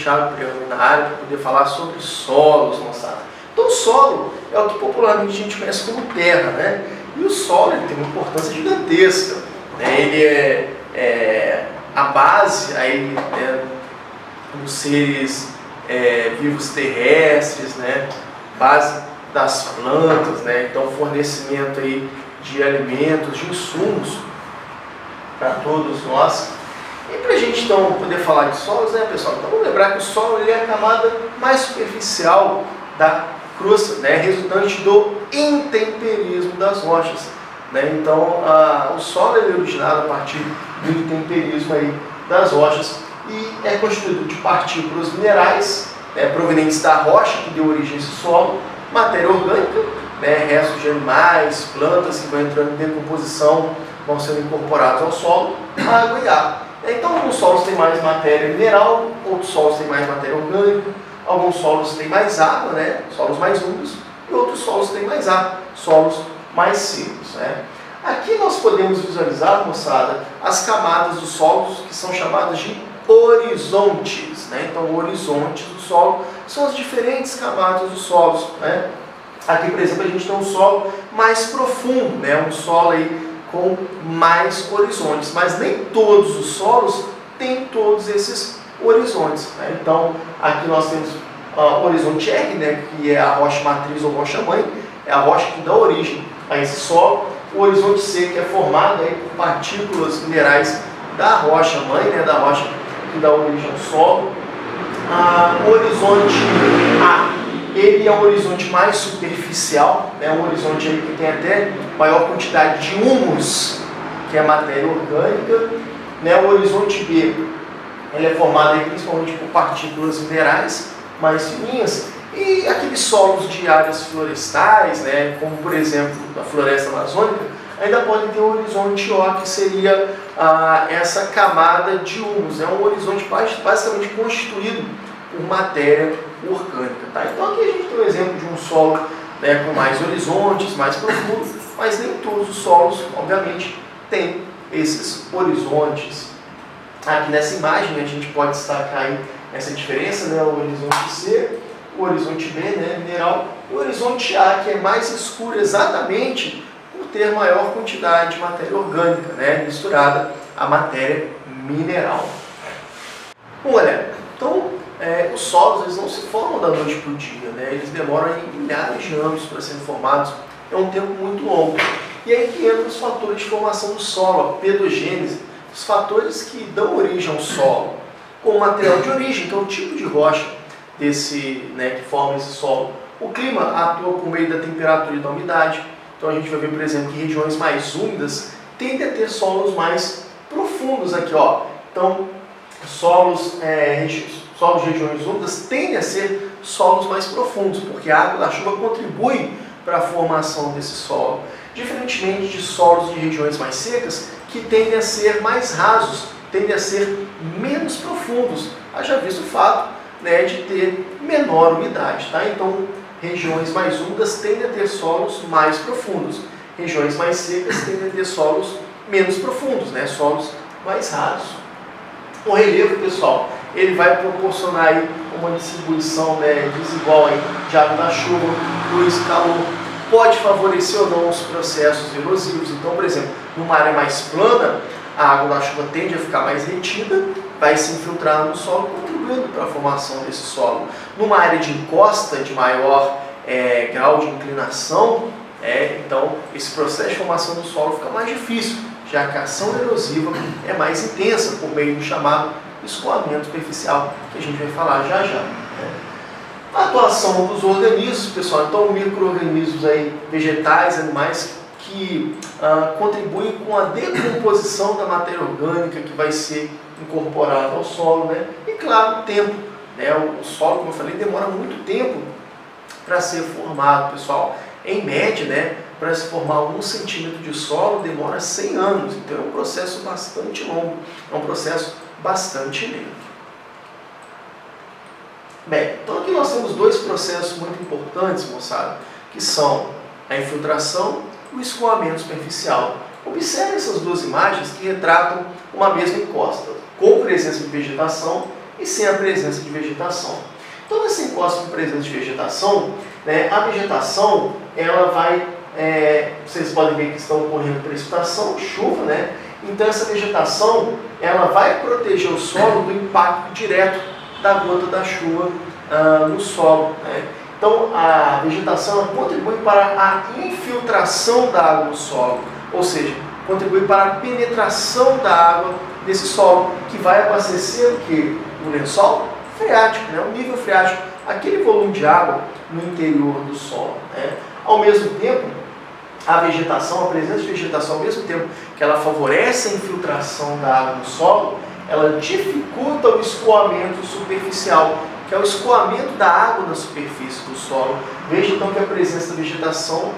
Thiago Priano na área para poder falar sobre solos, moçada. Então o solo é o que popularmente a gente conhece como terra, né? E o solo ele tem uma importância gigantesca, né? Ele é a base aí, né, dos seres vivos terrestres, né? Base das plantas, né? Então fornecimento aí de alimentos, de insumos para todos nós. E para a gente então poder falar de solos, né, pessoal? Então vamos lembrar que o solo ele é a camada mais superficial da crosta, né, resultante do intemperismo das rochas, né? Então o solo ele é originado a partir do intemperismo aí das rochas e é constituído de partículas minerais, né, provenientes da rocha que deu origem a esse solo, matéria orgânica, né, restos de animais, plantas que vão entrando em decomposição, vão sendo incorporados ao solo, água e ar. Então, alguns solos têm mais matéria mineral, outros solos têm mais matéria orgânica, alguns solos têm mais água, né, solos mais úmidos, e outros solos têm mais ar, solos mais secos, né. Aqui nós podemos visualizar, moçada, as camadas dos solos que são chamadas de horizontes, né. Então, o horizonte do solo são as diferentes camadas dos solos, né. Aqui, por exemplo, a gente tem um solo mais profundo, né, um solo aí com mais horizontes, mas nem todos os solos têm todos esses horizontes, né? Então, aqui nós temos o horizonte R, né, que é a rocha matriz ou rocha mãe, é a rocha que dá origem a esse solo. O horizonte C, que é formado aí por partículas minerais da rocha mãe, né, da rocha que dá origem ao solo. O horizonte A, ele é um horizonte mais superficial, né? Um horizonte aí que tem até maior quantidade de humus, que é matéria orgânica, né? O horizonte B, ele é formado aí principalmente por partículas minerais mais fininhas e aqueles solos de áreas florestais, né? Como por exemplo a floresta amazônica, ainda podem ter um horizonte O, que seria essa camada de humus, é um horizonte basicamente constituído por matéria orgânica, tá? Então aqui a gente tem um exemplo de um solo, né, com mais horizontes, mais profundos, mas nem todos os solos, obviamente, têm esses horizontes. Aqui nessa imagem a gente pode destacar aí essa diferença, né, o horizonte C, o horizonte B, né, mineral, e o horizonte A, que é mais escuro exatamente por ter maior quantidade de matéria orgânica, né, misturada à matéria mineral. Bom, galera, então os solos eles não se formam da noite para o dia, né? Eles demoram aí milhares de anos para serem formados, é um tempo muito longo. E aí que entram os fatores de formação do solo, a pedogênese, os fatores que dão origem ao solo, com o material de origem, então o tipo de rocha desse, né, que forma esse solo. O clima atua por meio da temperatura e da umidade, então a gente vai ver, por exemplo, que regiões mais úmidas tendem a ter solos mais profundos aqui, ó. Então, solos de regiões úmidas tendem a ser solos mais profundos, porque a água da chuva contribui para a formação desse solo, diferentemente de solos de regiões mais secas, que tendem a ser mais rasos, tendem a ser menos profundos, haja visto o fato, né, de ter menor umidade, tá? Então, regiões mais úmidas tendem a ter solos mais profundos, regiões mais secas tendem a ter solos menos profundos, né, solos mais rasos. O relevo, pessoal, ele vai proporcionar aí uma distribuição, né, desigual aí de água da chuva, luz, calor, pode favorecer ou não os processos erosivos. Então, por exemplo, numa área mais plana, a água da chuva tende a ficar mais retida, vai se infiltrar no solo, contribuindo para a formação desse solo. Numa área de encosta, de maior grau de inclinação, então esse processo de formação do solo fica mais difícil, já que a ação erosiva é mais intensa por meio do chamado escoamento superficial, que a gente vai falar já já. A atuação dos organismos, pessoal, então micro-organismos aí, vegetais, animais, que contribuem com a decomposição da matéria orgânica que vai ser incorporada ao solo, né? E claro, o tempo, né? O solo, como eu falei, demora muito tempo para ser formado, pessoal. Em média, né, para se formar 1 centímetro de solo demora 100 anos, então é um processo bastante longo, é um processo bastante lento. Bem, então aqui nós temos 2 processos muito importantes, moçada, que são a infiltração e o escoamento superficial. Observe essas 2 imagens que retratam uma mesma encosta, com presença de vegetação e sem a presença de vegetação. Então, nessa encosta com presença de vegetação, né, a vegetação, ela vai, vocês podem ver que estão ocorrendo precipitação, chuva, né? Então essa vegetação, ela vai proteger o solo do impacto direto da gota da chuva no solo, né? Então a vegetação contribui para a infiltração da água no solo, ou seja, contribui para a penetração da água nesse solo, que vai abastecer o que? O lençol freático, né? O nível freático, aquele volume de água no interior do solo, né? Ao mesmo tempo, a vegetação, a presença de vegetação, ao mesmo tempo que ela favorece a infiltração da água no solo, ela dificulta o escoamento superficial, que é o escoamento da água na superfície do solo. Veja então que a presença da vegetação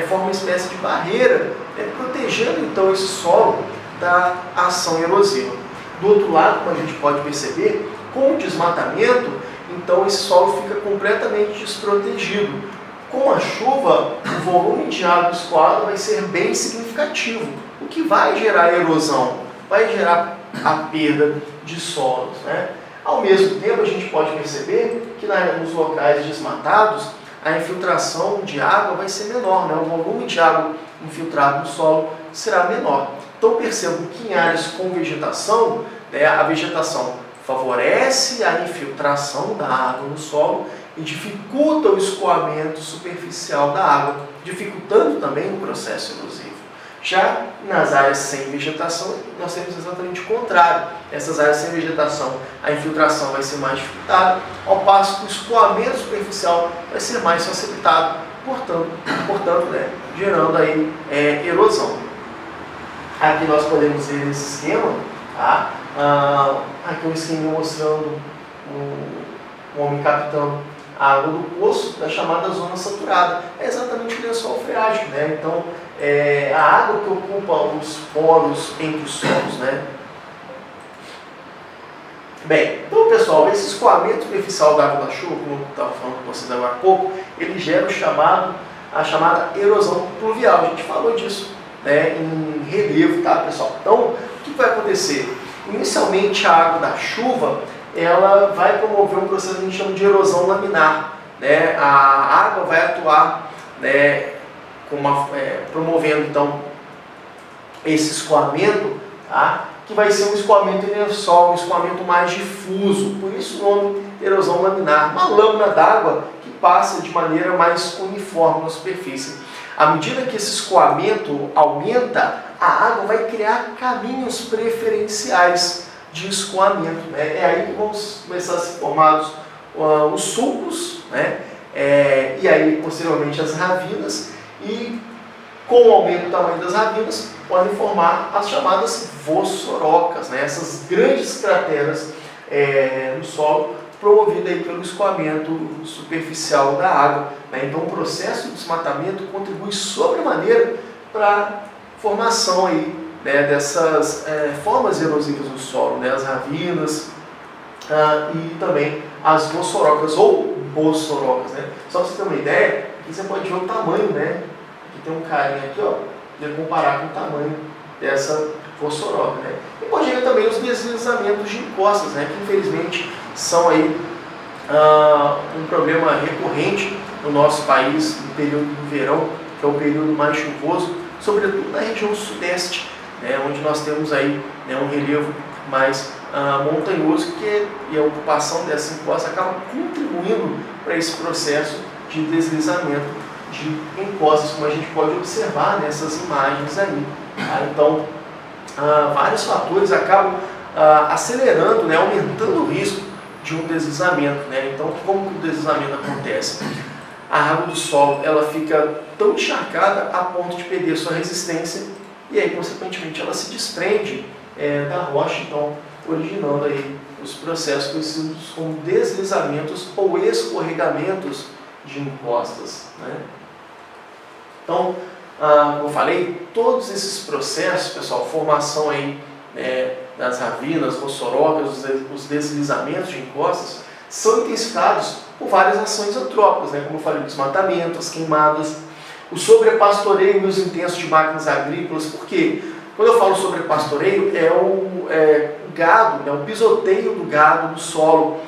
forma uma espécie de barreira, protegendo então esse solo da ação erosiva. Do outro lado, como a gente pode perceber, com o desmatamento, então esse solo fica completamente desprotegido. Com a chuva, o volume de água escoada vai ser bem significativo, o que vai gerar erosão, vai gerar a perda de solos, né? Ao mesmo tempo, a gente pode perceber que nos locais desmatados, a infiltração de água vai ser menor, né? O volume de água infiltrado no solo será menor. Então percebam que em áreas com vegetação, né, a vegetação favorece a infiltração da água no solo e dificulta o escoamento superficial da água, dificultando também o processo erosivo. Já nas áreas sem vegetação, nós temos exatamente o contrário. Essas áreas sem vegetação, a infiltração vai ser mais dificultada, ao passo que o escoamento superficial vai ser mais facilitado, portanto, né, gerando aí erosão. Aqui nós podemos ver esse esquema, tá? Aqui um esquema mostrando um homem captando a água do poço da chamada zona saturada. É exatamente o lençol freático, né? Então, a água que ocupa os poros entre os solos, né? Bem, então pessoal, esse escoamento superficial da água da chuva, como eu estava falando com vocês agora há pouco, ele gera a chamada erosão pluvial. A gente falou disso, né, em relevo, tá, pessoal? Então, o que vai acontecer? Inicialmente, a água da chuva, ela vai promover um processo que a gente chama de erosão laminar, né? A água vai atuar, né, promovendo então esse escoamento, tá? Que vai ser um escoamento em lençol, um escoamento mais difuso, por isso o nome erosão laminar, uma lâmina d'água que passa de maneira mais uniforme na superfície. À medida que esse escoamento aumenta, a água vai criar caminhos preferenciais de escoamento, né? É aí que vão começar a ser formados os sulcos, né? E aí posteriormente as ravinas, e com o aumento do tamanho das ravinas podem formar as chamadas vossorocas, né? Essas grandes crateras no solo, promovido aí pelo escoamento superficial da água, né? Então o processo de desmatamento contribui sobremaneira para a formação aí, né, dessas formas erosivas no solo, né, as ravinas e também as vossorocas ou bossorocas, né? Só para você ter uma ideia, aqui você pode ver o tamanho, né? Aqui tem um carinha aqui, ó, e comparar com o tamanho dessa vossoroca, né? E pode ver também os deslizamentos de encostas, né, que infelizmente são aí um problema recorrente no nosso país no período do verão, que é o período mais chuvoso, sobretudo na região sudeste, né, onde nós temos aí, né, um relevo mais montanhoso, e a ocupação dessa encosta acaba contribuindo para esse processo de deslizamento de encostas, como a gente pode observar nessas imagens aí, tá? Então, vários fatores acabam acelerando, né, aumentando o risco de um deslizamento, né? Então, como que o deslizamento acontece? A água do solo, ela fica tão encharcada a ponto de perder sua resistência, e aí, consequentemente, ela se desprende da rocha, então originando aí os processos conhecidos como deslizamentos ou escorregamentos de encostas, né? Então, como eu falei, todos esses processos, pessoal, formação aí das ravinas, vossorocas, os deslizamentos de encostas, são intensificados por várias ações antrópicas, né? Como eu falei, o desmatamento, as queimadas, o sobrepastoreio e o uso intenso de máquinas agrícolas. Por quê? Quando eu falo sobre pastoreio, é o gado, né, o pisoteio do gado no solo.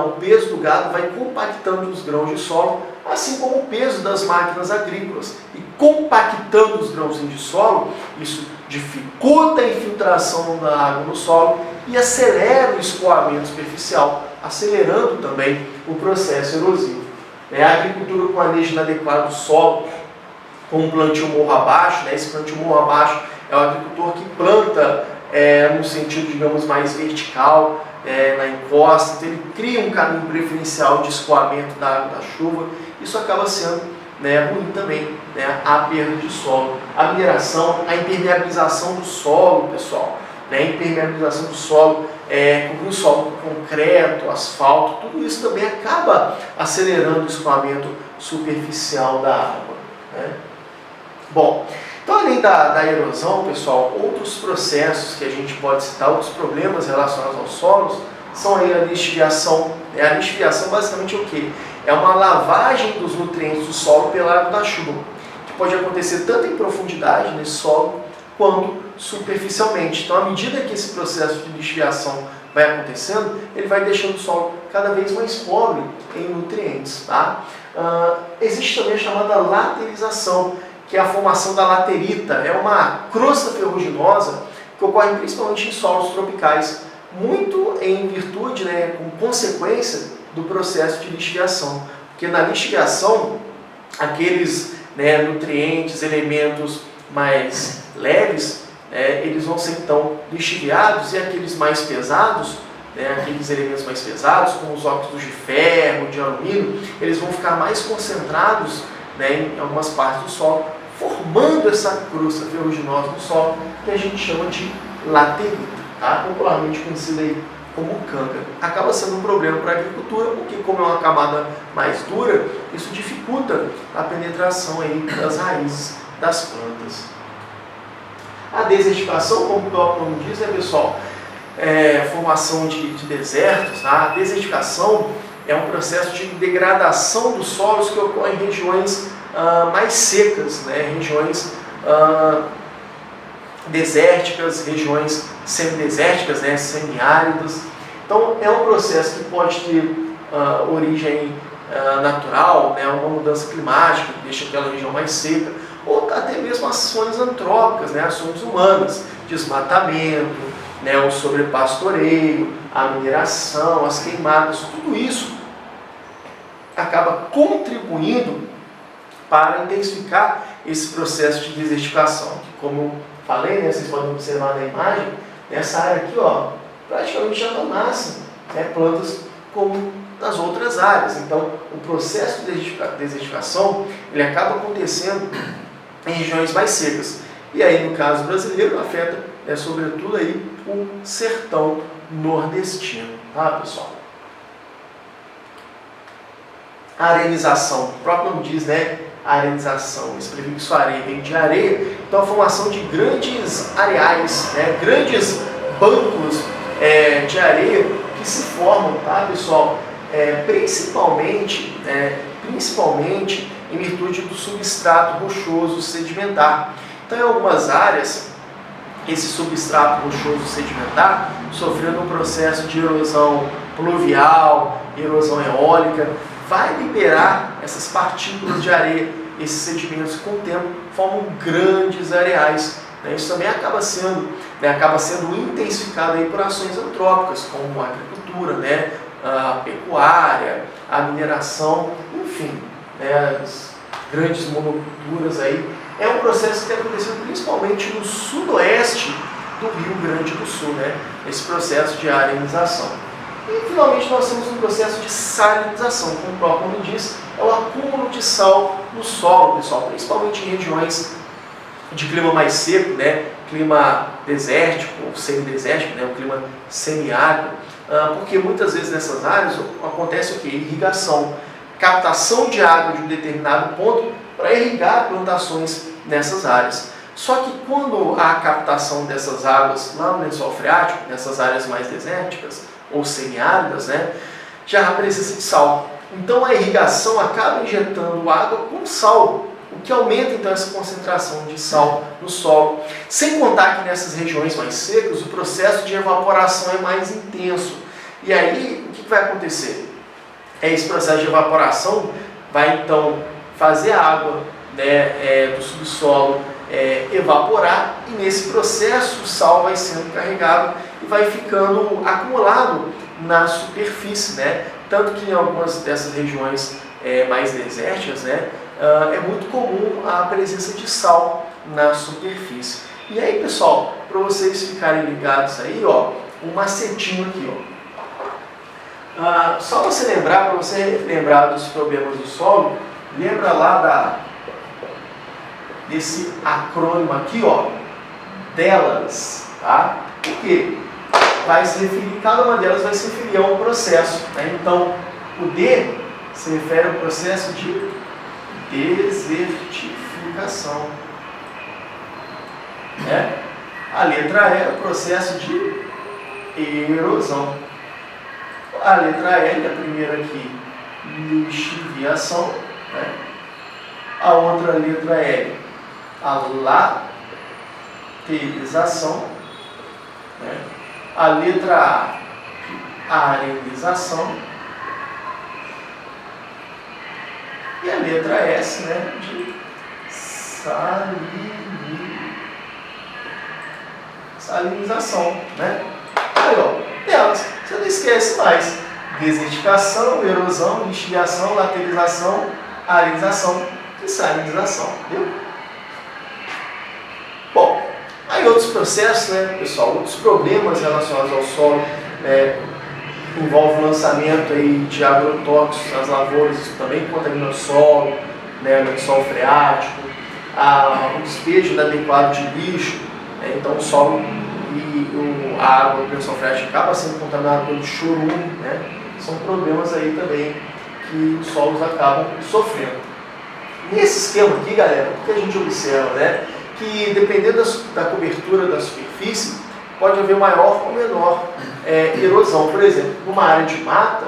O peso do gado vai compactando os grãos de solo, assim como o peso das máquinas agrícolas. E compactando os grãozinhos de solo, isso dificulta a infiltração da água no solo e acelera o escoamento superficial, acelerando também o processo erosivo. A agricultura com manejo inadequado do solo, com um plantio morro abaixo, esse plantio morro abaixo é o agricultor que planta no sentido, digamos, mais vertical, na encosta, então ele cria um caminho preferencial de escoamento da água da chuva. Isso acaba sendo ruim também, a perda de solo. A mineração, a impermeabilização do solo, pessoal, a impermeabilização do solo, cobrir o solo com concreto, asfalto, tudo isso também acaba acelerando o escoamento superficial da água. Bom, então além da erosão, pessoal, outros processos que a gente pode citar, outros problemas relacionados aos solos, são aí a lixiviação. A lixiviação basicamente é o quê? É uma lavagem dos nutrientes do solo pela água da chuva, que pode acontecer tanto em profundidade nesse solo, quanto superficialmente. Então, à medida que esse processo de lixiviação vai acontecendo, ele vai deixando o solo cada vez mais pobre em nutrientes. Existe também a chamada laterização, que é a formação da laterita. É uma crosta ferruginosa que ocorre principalmente em solos tropicais, muito em virtude, com consequência do processo de lixiviação. Porque na lixiviação, aqueles nutrientes, elementos mais leves, eles vão ser então lixiviados, e aqueles mais pesados, aqueles elementos mais pesados, como os óxidos de ferro, de alumínio, eles vão ficar mais concentrados em algumas partes do solo, formando essa crosta ferruginosa do solo, que a gente chama de laterita, popularmente conhecida aí como canga. Acaba sendo um problema para a agricultura, porque como é uma camada mais dura, isso dificulta a penetração aí das raízes das plantas. A desertificação, como o próprio nome diz, pessoal, formação de desertos. A desertificação é um processo de degradação dos solos que ocorre em regiões mais secas, regiões desérticas, regiões semidesérticas, semiáridas. Então, é um processo que pode ter origem natural, uma mudança climática que deixa aquela região mais seca, ou até mesmo ações antrópicas, ações humanas, desmatamento, o sobrepastoreio, a mineração, as queimadas, tudo isso acaba contribuindo para intensificar esse processo de desertificação, que, como eu falei, vocês podem observar na imagem, nessa área aqui, praticamente já não nascem plantas como nas outras áreas. Então, o processo de desertificação, ele acaba acontecendo em regiões mais secas. E aí, no caso brasileiro, afeta, sobretudo, aí, o sertão nordestino. Pessoal? A arenização, o próprio nome diz, arenização, esse prefixo areia vem de areia, então a formação de grandes areais, grandes bancos de areia que se formam, pessoal, principalmente em virtude do substrato rochoso sedimentar. Então, em algumas áreas, esse substrato rochoso sedimentar, sofrendo um processo de erosão pluvial, erosão eólica, vai liberar essas partículas de areia, esses sedimentos, com o tempo formam grandes areais. Isso também acaba sendo intensificado aí por ações antrópicas, como a agricultura, a pecuária, a mineração, enfim, as grandes monoculturas aí. É um processo que tem acontecido principalmente no sudoeste do Rio Grande do Sul, esse processo de arenização. E, finalmente, nós temos um processo de salinização, como o próprio nome diz, é o acúmulo de sal no solo, pessoal, principalmente em regiões de clima mais seco, clima desértico ou semidesértico, o clima semiárido, porque muitas vezes nessas áreas acontece o quê? Irrigação, captação de água de um determinado ponto para irrigar plantações nessas áreas. Só que quando há a captação dessas águas lá no lençol freático, nessas áreas mais desérticas ou semiáridas, já há presença de sal. Então a irrigação acaba injetando água com sal o que aumenta então essa concentração de sal no solo. Sem contar que nessas regiões mais secas o processo de evaporação é mais intenso. E aí o que vai acontecer? Esse processo de evaporação vai então fazer a água, né, do subsolo evaporar, e nesse processo o sal vai sendo carregado e vai ficando acumulado na superfície, né? Tanto que em algumas dessas regiões mais desérticas, né, é muito comum a presença de sal na superfície. E aí, pessoal, para vocês ficarem ligados aí, ó, um macetinho aqui, ó. Só você lembrar, para você lembrar dos problemas do solo, lembra lá desse acrônimo aqui, ó, DELAS, tá? Por quê? Vai se referir, cada uma delas vai se referir a um processo, né? Então, o D se refere ao processo de desertificação, né? A letra E é o processo de erosão. A letra L, a primeira aqui, lixiviação, né? A outra letra L, a laterização, né? A letra A, arenização, e a letra S, né, de salinização, né? Aí, ó, delas, você não esquece mais: desertificação, erosão, lixiviação, laterização, arenização e salinização, entendeu? Bom, aí outros processos, né, pessoal, outros problemas relacionados ao solo, envolve o lançamento aí de agrotóxicos nas lavouras, isso também contamina o solo, né, lençol freático, o despejo inadequado de lixo, né, então o solo e a água do lençol freático acaba sendo contaminado pelo chorume, né, são problemas aí também que os solos acabam sofrendo. Nesse esquema aqui, galera, o que a gente observa, né, que dependendo da cobertura da superfície, pode haver maior ou menor erosão. Por exemplo, numa área de mata,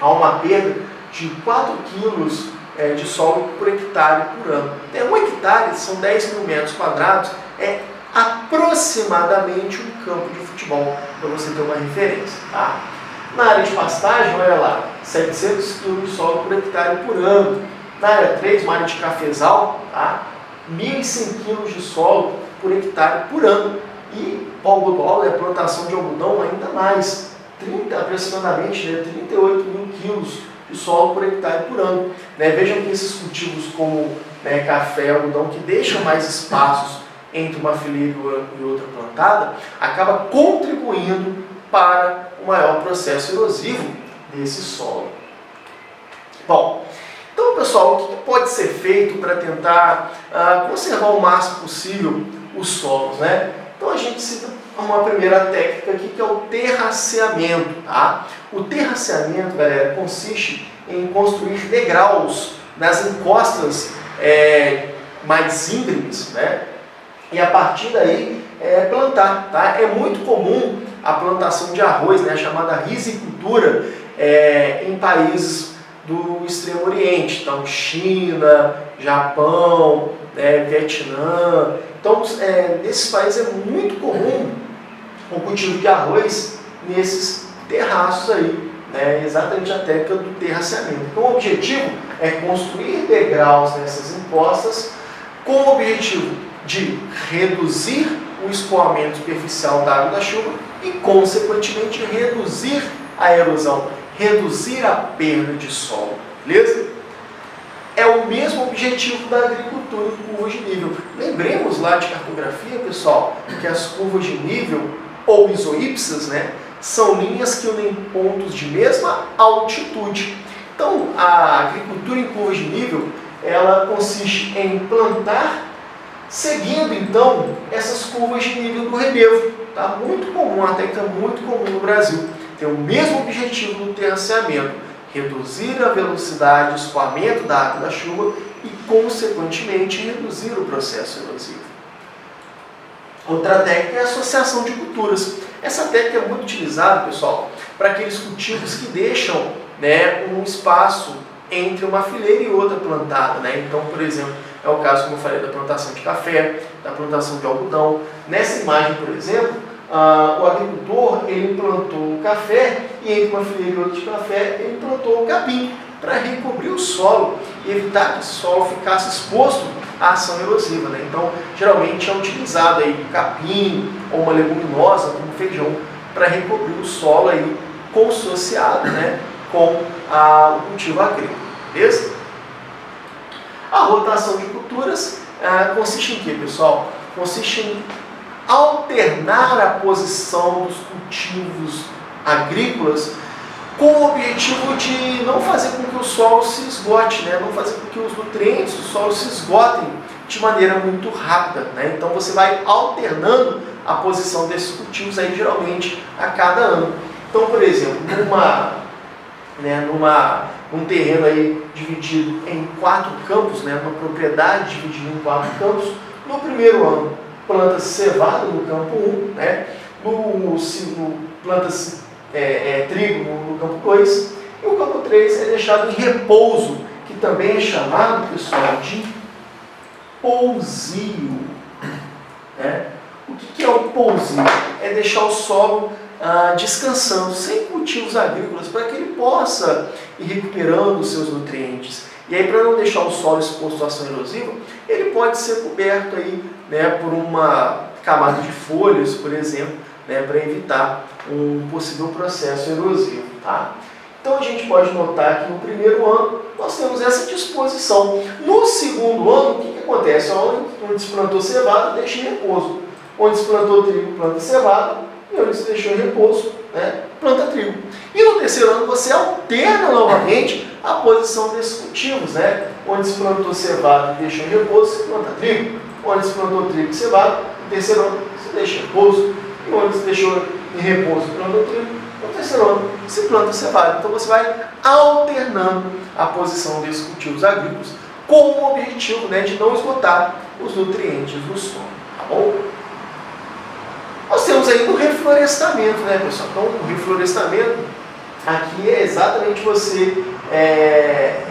há uma perda de 4 quilos de solo por hectare por ano. 1 hectare são 10 mil metros quadrados, é aproximadamente um campo de futebol, para você ter uma referência. Tá? Na área de pastagem, olha lá, 700 quilos de solo por hectare por ano. Na área 3, uma área de cafezal, tá? 1.100 quilos de solo por hectare por ano. E o algodão, a plantação de algodão ainda mais, aproximadamente, né, 38 mil quilos de solo por hectare por ano. Né? Vejam que esses cultivos como, né, café e algodão, que deixam mais espaços entre uma fileira e outra plantada, acaba contribuindo para o maior processo erosivo desse solo. Bom, então, pessoal, o que pode ser feito para tentar conservar o máximo possível os solos, né? Então a gente cita uma primeira técnica aqui, que é o terraceamento, tá? O terraceamento, galera, consiste em construir degraus nas encostas mais íngremes, né? E a partir daí plantar, tá? É muito comum a plantação de arroz, né? A chamada rizicultura em países do Extremo Oriente, então China, Japão, Vietnã. Então, nesses países é muito comum o cultivo de arroz nesses terraços aí, né? Exatamente a técnica do terraceamento. Então, o objetivo é construir degraus nessas encostas com o objetivo de reduzir o escoamento superficial da água da chuva e, consequentemente, reduzir a erosão, reduzir a perda de solo, beleza? É o mesmo objetivo da agricultura em curvas de nível. Lembremos lá de cartografia, pessoal, que as curvas de nível, ou isoípsas, né, são linhas que unem pontos de mesma altitude. Então, a agricultura em curvas de nível, ela consiste em plantar seguindo, então, essas curvas de nível do relevo. Tá? Muito comum, uma técnica muito comum no Brasil. Tem o mesmo objetivo do terraceamento: reduzir a velocidade de escoamento da água da chuva e, consequentemente, reduzir o processo erosivo. Outra técnica é a associação de culturas. Essa técnica é muito utilizada, pessoal, para aqueles cultivos que deixam, né, um espaço entre uma fileira e outra plantada. Né? Então, por exemplo, É o caso, como eu falei, da plantação de café, da plantação de algodão. Nessa imagem, por exemplo, o agricultor ele plantou o café e entre uma fileira e outra de café ele plantou o capim para recobrir o solo e evitar que o solo ficasse exposto à ação erosiva, né? Então, geralmente é utilizado aí o capim ou uma leguminosa como feijão para recobrir o solo aí consociado, né, com o cultivo agrícola, beleza? A rotação de culturas consiste em quê, pessoal? Consiste em alternar a posição dos cultivos agrícolas com o objetivo de não fazer com que o solo se esgote, né? Não fazer com que os nutrientes do solo se esgotem de maneira muito rápida, né? Então você vai alternando a posição desses cultivos aí geralmente a cada ano. Então, por exemplo, num terreno aí dividido em 4 campos, né? Uma propriedade dividida em 4 campos, no primeiro ano planta-se cevada no campo 1, né? Planta-se trigo no campo 2, e o campo 3 é deixado em repouso, que também é chamado, pessoal, de pousio. Né? O que é o pousio? É deixar o solo descansando, sem cultivos agrícolas, para que ele possa ir recuperando os seus nutrientes. E aí, para não deixar o solo exposto à ação erosiva, ele pode ser coberto aí, né, por uma camada de folhas, por exemplo, né, para evitar um possível processo erosivo. Tá? Então a gente pode notar que no primeiro ano nós temos essa disposição. No segundo ano, o que acontece? Onde se plantou cevada, deixa em repouso. Onde se plantou trigo, planta cevada. E onde se deixou em repouso, né, planta trigo. E no terceiro ano você alterna novamente a posição desses cultivos. Né? Onde se plantou cevada e deixou em repouso, se planta trigo. Onde se plantou trigo e cevada, no terceiro ano se deixa em repouso. E onde se deixou em repouso, plantou trigo. No terceiro ano se planta cevada. Então você vai alternando a posição desses cultivos agrícolas com o objetivo, né, de não esgotar os nutrientes do solo. Tá bom? Nós temos aí o reflorestamento, né, pessoal? Então, o reflorestamento aqui é exatamente você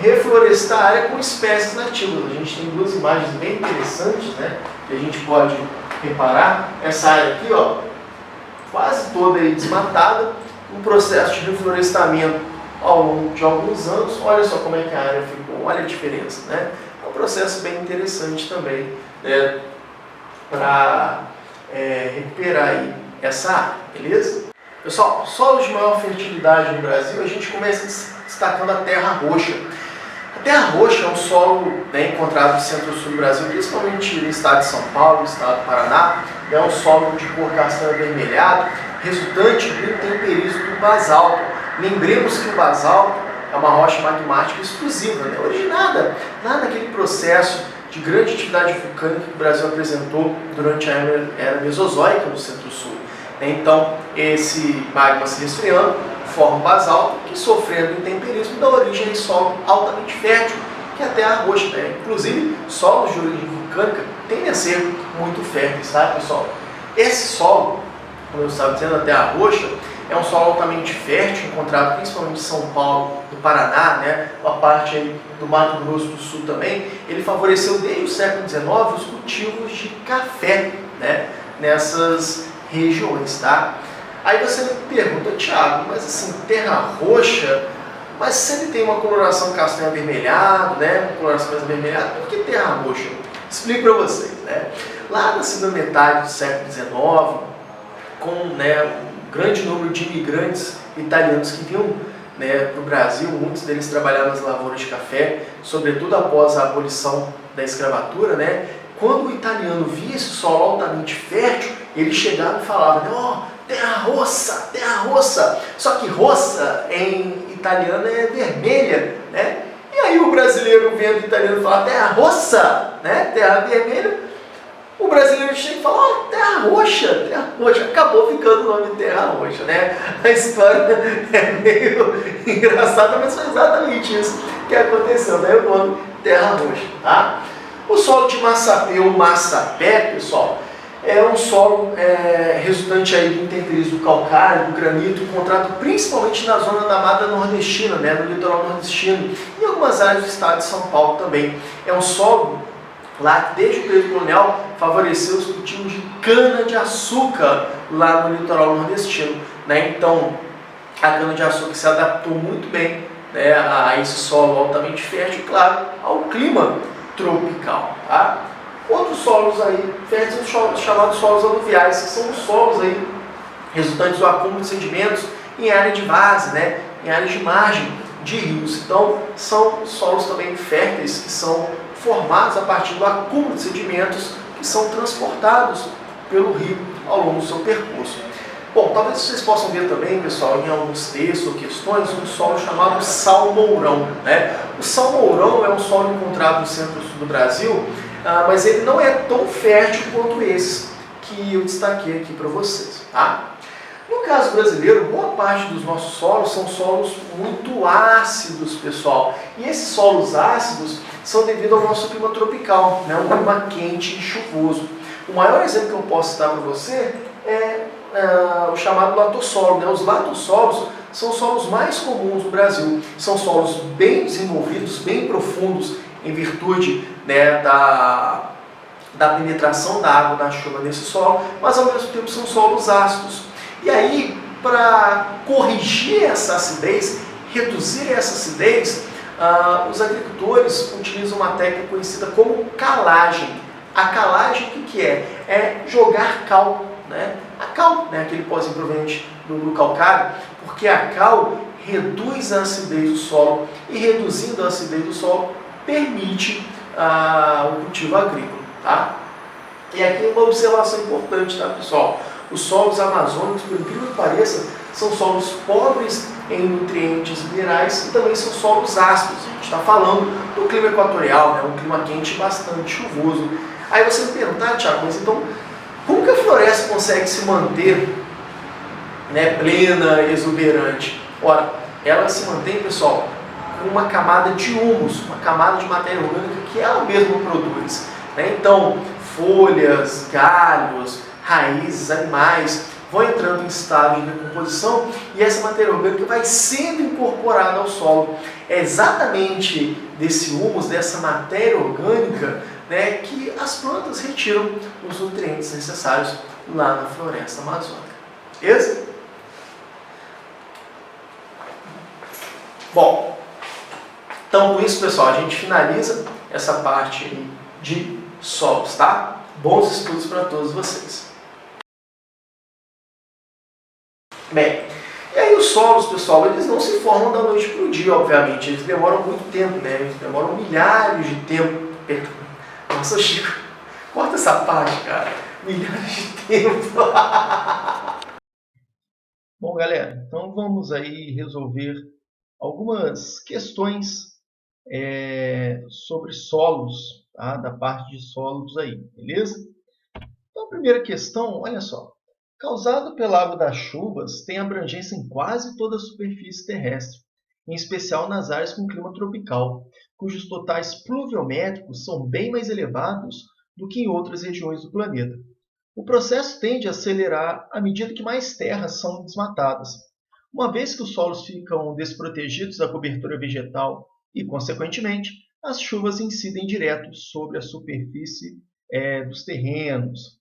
reflorestar a área com espécies nativas. A gente tem 2 imagens bem interessantes, né, que a gente pode reparar. Essa área aqui, ó, quase toda aí desmatada, um processo de reflorestamento ao longo de alguns anos. Olha só como é que a área ficou, olha a diferença, né? É um processo bem interessante também, né, para recuperar aí essa área, beleza? Pessoal, solos de maior fertilidade no Brasil, a gente começa destacando a terra roxa. A terra roxa é um solo, né, encontrado no centro-sul do Brasil, principalmente no estado de São Paulo, no estado do Paraná. É um solo de cor castanho avermelhado, resultante do intemperismo do basalto. Lembremos que o basalto é uma rocha magmática exclusiva, né, originada lá naquele processo de grande atividade vulcânica que o Brasil apresentou durante a era mesozoica no centro-sul. Então, esse magma se resfriando forma um basalto que, sofrendo intemperismo, dá origem a solo altamente fértil, que é a terra roxa. Né? Inclusive, solos de origem vulcânica tendem a ser muito férteis, tá, pessoal? Esse solo, como eu estava dizendo, a terra roxa, é um solo altamente fértil, encontrado principalmente em São Paulo, no Paraná, né? A parte aí do Mato Grosso do Sul também. Ele favoreceu desde o século XIX os cultivos de café, né, nessas regiões. Tá? Aí você me pergunta, Thiago, mas assim, terra roxa, mas se ele tem uma coloração castanho avermelhado, né, uma coloração mais avermelhada, por que terra roxa? Explico para vocês. Né? Lá na segunda metade do século XIX, com, né, um grande número de imigrantes italianos que vinham, né, para o Brasil, muitos deles trabalhavam nas lavouras de café, sobretudo após a abolição da escravatura. Né? Quando o italiano via esse solo altamente fértil, ele chegava e falava, né, oh, terra rossa, terra rossa. Só que rossa em italiano é vermelha, né? E aí o brasileiro vendo o italiano falar terra rossa, né, terra vermelha, o brasileiro chega e fala, oh, terra roxa, acabou ficando o nome terra roxa, né? A história é meio engraçada, mas foi exatamente isso que aconteceu, né? O nome terra roxa, tá? O solo de Massapé ou Massapé, pessoal, é um solo resultante aí do intemperismo do calcário, do granito, encontrado principalmente na zona da Mata Nordestina, né, no litoral nordestino, e em algumas áreas do estado de São Paulo também. É um solo lá que desde o período colonial favoreceu os cultivos de cana-de-açúcar lá no litoral nordestino, né? Então, a cana-de-açúcar se adaptou muito bem, né, a esse solo altamente fértil, claro, ao clima tropical. Tá? Outros solos aí férteis são chamados solos aluviais, que são os solos aí resultantes do acúmulo de sedimentos em área de base, né, em áreas de margem de rios. Então, são solos também férteis que são formados a partir do acúmulo de sedimentos que são transportados pelo rio ao longo do seu percurso. Bom, talvez vocês possam ver também, pessoal, em alguns textos ou questões, um solo chamado salmourão, né? O salmourão é um solo encontrado no centro-sul do Brasil, mas ele não é tão fértil quanto esse que eu destaquei aqui para vocês. Tá? No caso brasileiro, boa parte dos nossos solos são solos muito ácidos, pessoal. E esses solos ácidos são devido ao nosso clima tropical, né? Um clima quente e chuvoso. O maior exemplo que eu posso citar para você é o chamado latossolo, né? Os latossolos são os solos mais comuns no Brasil. São solos bem desenvolvidos, bem profundos, em virtude, né, da penetração da água da chuva nesse solo, mas ao mesmo tempo são solos ácidos. E aí, para corrigir essa acidez, reduzir essa acidez, os agricultores utilizam uma técnica conhecida como calagem. A calagem, o que é? É jogar cal, né? A cal, né, aquele pozinho proveniente do calcário, porque a cal reduz a acidez do solo e reduzindo a acidez do solo permite o cultivo agrícola. Tá? E aqui uma observação importante, tá, pessoal? Os solos amazônicos, por incrível que pareça, são solos pobres em nutrientes minerais e também são solos ácidos. A gente está falando do clima equatorial, né, um clima quente e bastante chuvoso. Aí você me pergunta, Thiago, mas então como que a floresta consegue se manter, né, plena, exuberante? Ora, ela se mantém, pessoal, com uma camada de humus, uma camada de matéria orgânica que ela mesma produz. Né? Então, folhas, galhos, raízes, animais vão entrando em estado de decomposição e essa matéria orgânica vai sendo incorporada ao solo. É exatamente desse humus, dessa matéria orgânica, né, que as plantas retiram os nutrientes necessários lá na floresta amazônica. Beleza? Bom, então com isso, pessoal, a gente finaliza essa parte de solos, tá? Bons estudos para todos vocês. Bem, e aí os solos, pessoal, eles não se formam da noite para o dia, obviamente. Eles demoram muito tempo, né? Eles demoram milhares de tempo. Nossa, Chico, corta essa parte, cara. Milhares de tempo. Bom, galera, então vamos aí resolver algumas questões sobre solos, tá? Da parte de solos aí, beleza? Então, a primeira questão, olha só. Causado pela água das chuvas, tem abrangência em quase toda a superfície terrestre, em especial nas áreas com clima tropical, cujos totais pluviométricos são bem mais elevados do que em outras regiões do planeta. O processo tende a acelerar à medida que mais terras são desmatadas, uma vez que os solos ficam desprotegidos da cobertura vegetal e, consequentemente, as chuvas incidem direto sobre a superfície dos terrenos.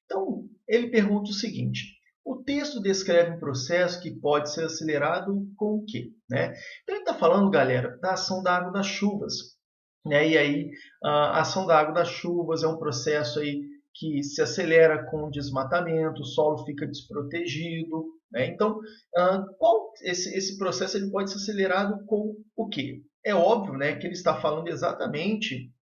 Então, ele pergunta o seguinte: o texto descreve um processo que pode ser acelerado com o quê? Né? Então, ele está falando, galera, da ação da água das chuvas. Né? E aí, a ação da água das chuvas é um processo aí que se acelera com o desmatamento, o solo fica desprotegido. Né? Então, esse processo ele pode ser acelerado com o quê? É óbvio, né, que ele está falando exatamente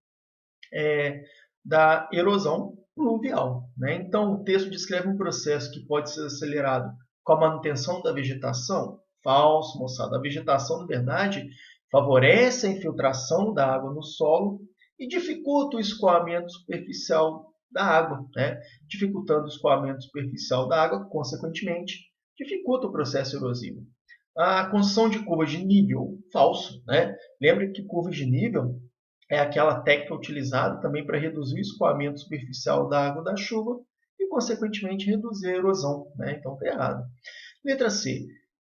da erosão pluvial. Né? Então, o texto descreve um processo que pode ser acelerado com a manutenção da vegetação. Falso, moçada. A vegetação, na verdade, favorece a infiltração da água no solo e dificulta o escoamento superficial da água. Né? Dificultando o escoamento superficial da água, consequentemente, dificulta o processo erosivo. A construção de curvas de nível, falso. Né? Lembre que curvas de nível é aquela técnica utilizada também para reduzir o escoamento superficial da água da chuva e, consequentemente, reduzir a erosão. Né? Então, está errado. Letra C.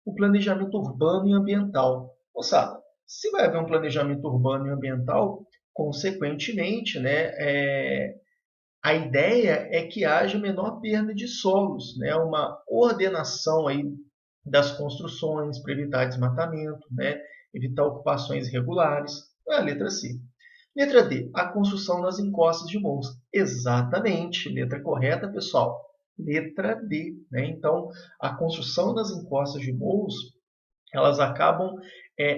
O planejamento urbano e ambiental. Moçada, se vai haver um planejamento urbano e ambiental, Consequentemente, né, a ideia é que haja menor perda de solos, né, uma ordenação aí das construções para evitar desmatamento, né, evitar ocupações irregulares. É a letra C. Letra D, a construção nas encostas de morros. Exatamente, letra correta, pessoal. Letra D. Né? Então, a construção nas encostas de morros, elas acabam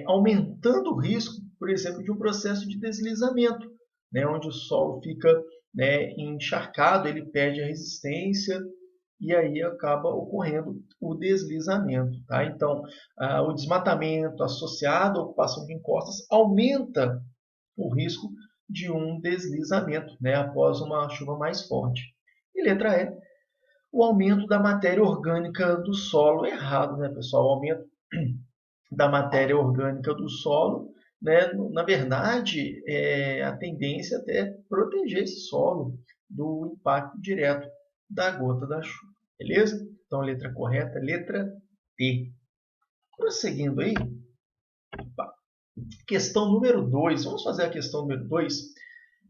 aumentando o risco, por exemplo, de um processo de deslizamento, né? Onde o solo fica, né, encharcado, ele perde a resistência e aí acaba ocorrendo o deslizamento. Tá? Então, o desmatamento associado à ocupação de encostas aumenta o risco de um deslizamento, né, após uma chuva mais forte. E letra E, o aumento da matéria orgânica do solo. Errado, né, pessoal? O aumento da matéria orgânica do solo, né, na verdade, a tendência é até proteger esse solo do impacto direto da gota da chuva. Beleza? Então, letra correta, letra D. Prosseguindo aí, questão número 2. Vamos fazer a questão número 2.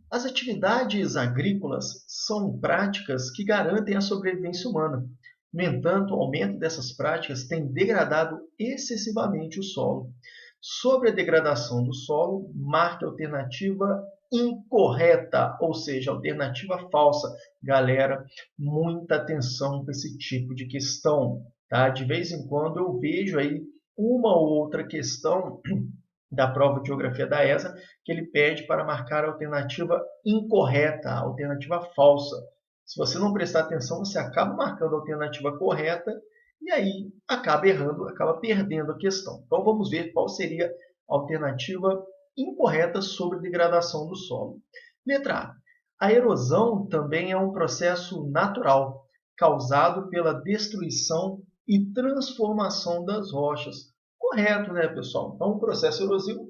As atividades agrícolas são práticas que garantem a sobrevivência humana. No entanto, o aumento dessas práticas tem degradado excessivamente o solo. Sobre a degradação do solo, marque a alternativa incorreta, ou seja, alternativa falsa. Galera, muita atenção para esse tipo de questão. Tá? De vez em quando eu vejo aí uma ou outra questão da prova de geografia da ESA, que ele pede para marcar a alternativa incorreta, a alternativa falsa. Se você não prestar atenção, você acaba marcando a alternativa correta e aí acaba errando, acaba perdendo a questão. Então vamos ver qual seria a alternativa incorreta sobre degradação do solo. Letra A. A erosão também é um processo natural, causado pela destruição e transformação das rochas. Correto, né, pessoal? Então, o processo erosivo,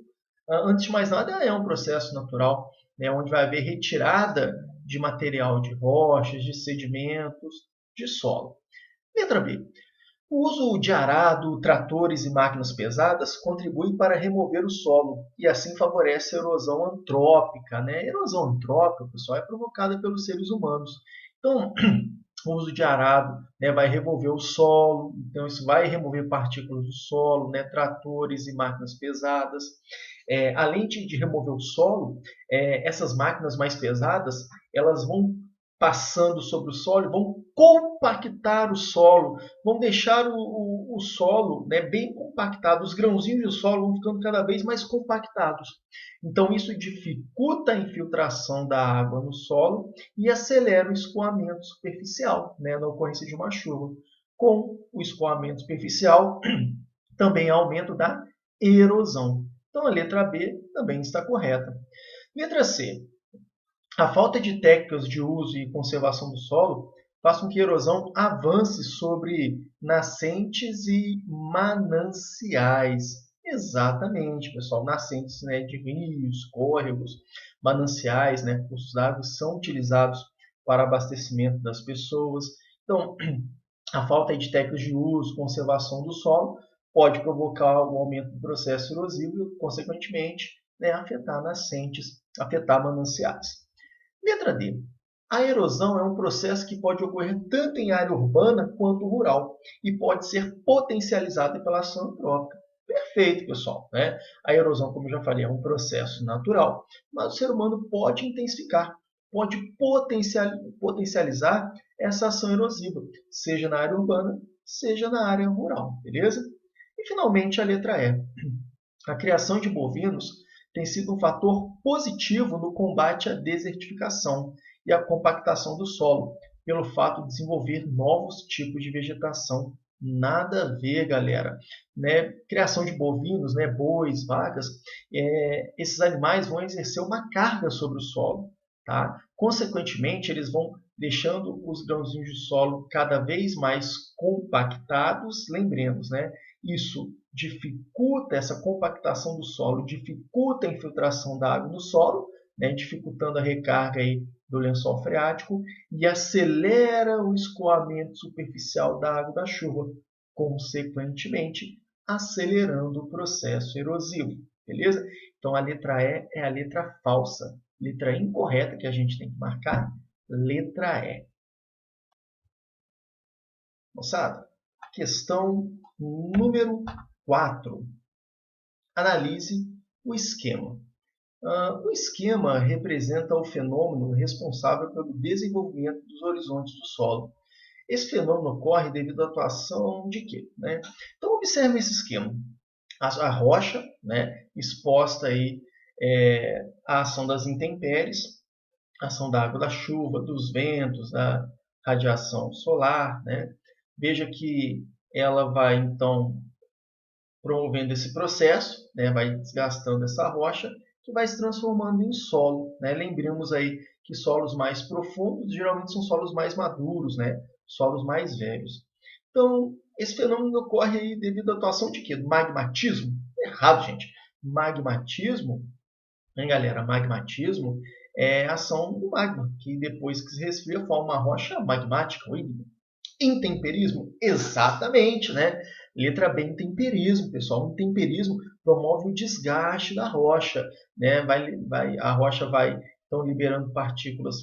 antes de mais nada, é um processo natural, né, onde vai haver retirada de material de rochas, de sedimentos, de solo. Letra B. O uso de arado, tratores e máquinas pesadas contribui para remover o solo e assim favorece a erosão antrópica. Né? A erosão antrópica, pessoal, é provocada pelos seres humanos. Então, o uso de arado, né, vai remover o solo, então isso vai remover partículas do solo, né, tratores e máquinas pesadas. Além de remover o solo, essas máquinas mais pesadas, elas vão passando sobre o solo, vão compactar o solo, vão deixar o solo, né, bem compactado, os grãozinhos de solo vão ficando cada vez mais compactados. Então isso dificulta a infiltração da água no solo e acelera o escoamento superficial, né, na ocorrência de uma chuva. Com o escoamento superficial, também há aumento da erosão. Então a letra B também está correta. Letra C. A falta de técnicas de uso e conservação do solo faz com que a erosão avance sobre nascentes e mananciais. Exatamente, pessoal. Nascentes, né, de rios, córregos, mananciais, né, cursos d'água são utilizados para abastecimento das pessoas. Então, a falta de técnicas de uso, conservação do solo, pode provocar o aumento do processo erosivo e, consequentemente, né, afetar nascentes, afetar mananciais. Letra D. A erosão é um processo que pode ocorrer tanto em área urbana quanto rural e pode ser potencializada pela ação antrópica. Perfeito, pessoal. Né? A erosão, como eu já falei, é um processo natural, mas o ser humano pode intensificar, pode potencializar essa ação erosiva, seja na área urbana, seja na área rural. Beleza? E, finalmente, a letra E. A criação de bovinos tem sido um fator positivo no combate à desertificação e à compactação do solo, pelo fato de desenvolver novos tipos de vegetação. Nada a ver, galera. Né? Criação de bovinos, né? Bois, vacas, esses animais vão exercer uma carga sobre o solo. Tá? Consequentemente, eles vão deixando os grãozinhos de solo cada vez mais compactados. Lembremos, né? Isso dificulta essa compactação do solo, dificulta a infiltração da água no solo, né, dificultando a recarga aí do lençol freático e acelera o escoamento superficial da água da chuva, consequentemente acelerando o processo erosivo. Beleza? Então, a letra E é a letra falsa. Letra incorreta que a gente tem que marcar, letra E. Moçada, questão número 4. Analise o esquema. O esquema representa o fenômeno responsável pelo desenvolvimento dos horizontes do solo. Esse fenômeno ocorre devido à atuação de quê? Né? Então, observe esse esquema. A rocha, né, exposta aí, à ação das intempéries, a ação da água da chuva, dos ventos, da radiação solar. Né? Veja que ela vai, então, promovendo esse processo, né, vai desgastando essa rocha, que vai se transformando em solo. Né? Lembremos aí que solos mais profundos geralmente são solos mais maduros, né? Solos mais velhos. Então, esse fenômeno ocorre aí devido à atuação de quê? Do magmatismo? Errado, gente. Magmatismo, hein, galera? Magmatismo é a ação do magma, que depois que se resfria forma uma rocha magmática, ou ígnea. Intemperismo? Exatamente, né? Letra B, intemperismo, pessoal. Intemperismo promove o desgaste da rocha, né? A rocha vai, então, liberando partículas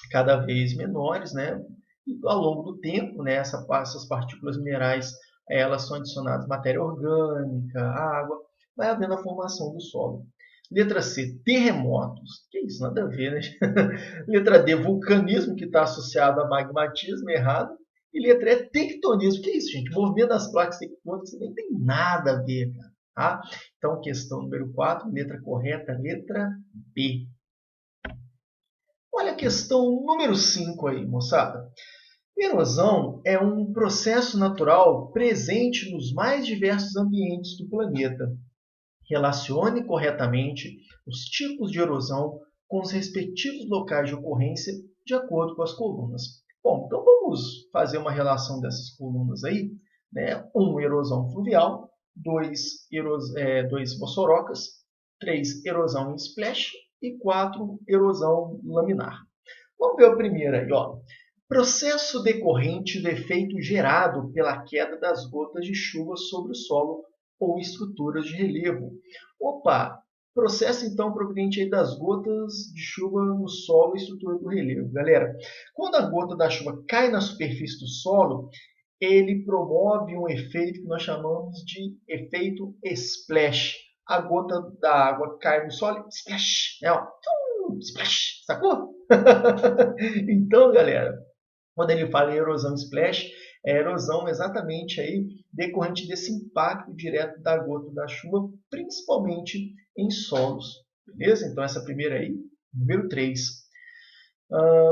cada vez menores, né? E ao longo do tempo, né, essas partículas minerais, elas são adicionadas matéria orgânica, água, vai havendo a formação do solo. Letra C, terremotos. Que isso, nada a ver, né? Letra D, vulcanismo, que está associado a magmatismo, errado. E letra E, tectonismo. Que isso, gente? Movimento das placas tectônicas nem tem nada a ver, cara. Tá? Então, questão número 4, letra correta, letra B. Olha a questão número 5 aí, moçada. Erosão é um processo natural presente nos mais diversos ambientes do planeta. Relacione corretamente os tipos de erosão com os respectivos locais de ocorrência de acordo com as colunas. Bom, então vamos fazer uma relação dessas colunas aí. Né? 1, erosão fluvial. 2, mossorocas. 3, erosão em splash. E 4, erosão laminar. Vamos ver o primeiro aí. Ó. Processo decorrente do efeito gerado pela queda das gotas de chuva sobre o solo ou estruturas de relevo. Opa! Processo, então, proveniente aí das gotas de chuva no solo e estrutura do relevo. Galera, quando a gota da chuva cai na superfície do solo, ele promove um efeito que nós chamamos de efeito splash. A gota da água cai no solo e splash, né? Splash, sacou? Então, galera, quando ele fala em erosão splash, é erosão exatamente aí decorrente desse impacto direto da gota da chuva, principalmente em solos. Beleza? Então, essa primeira aí, número 3.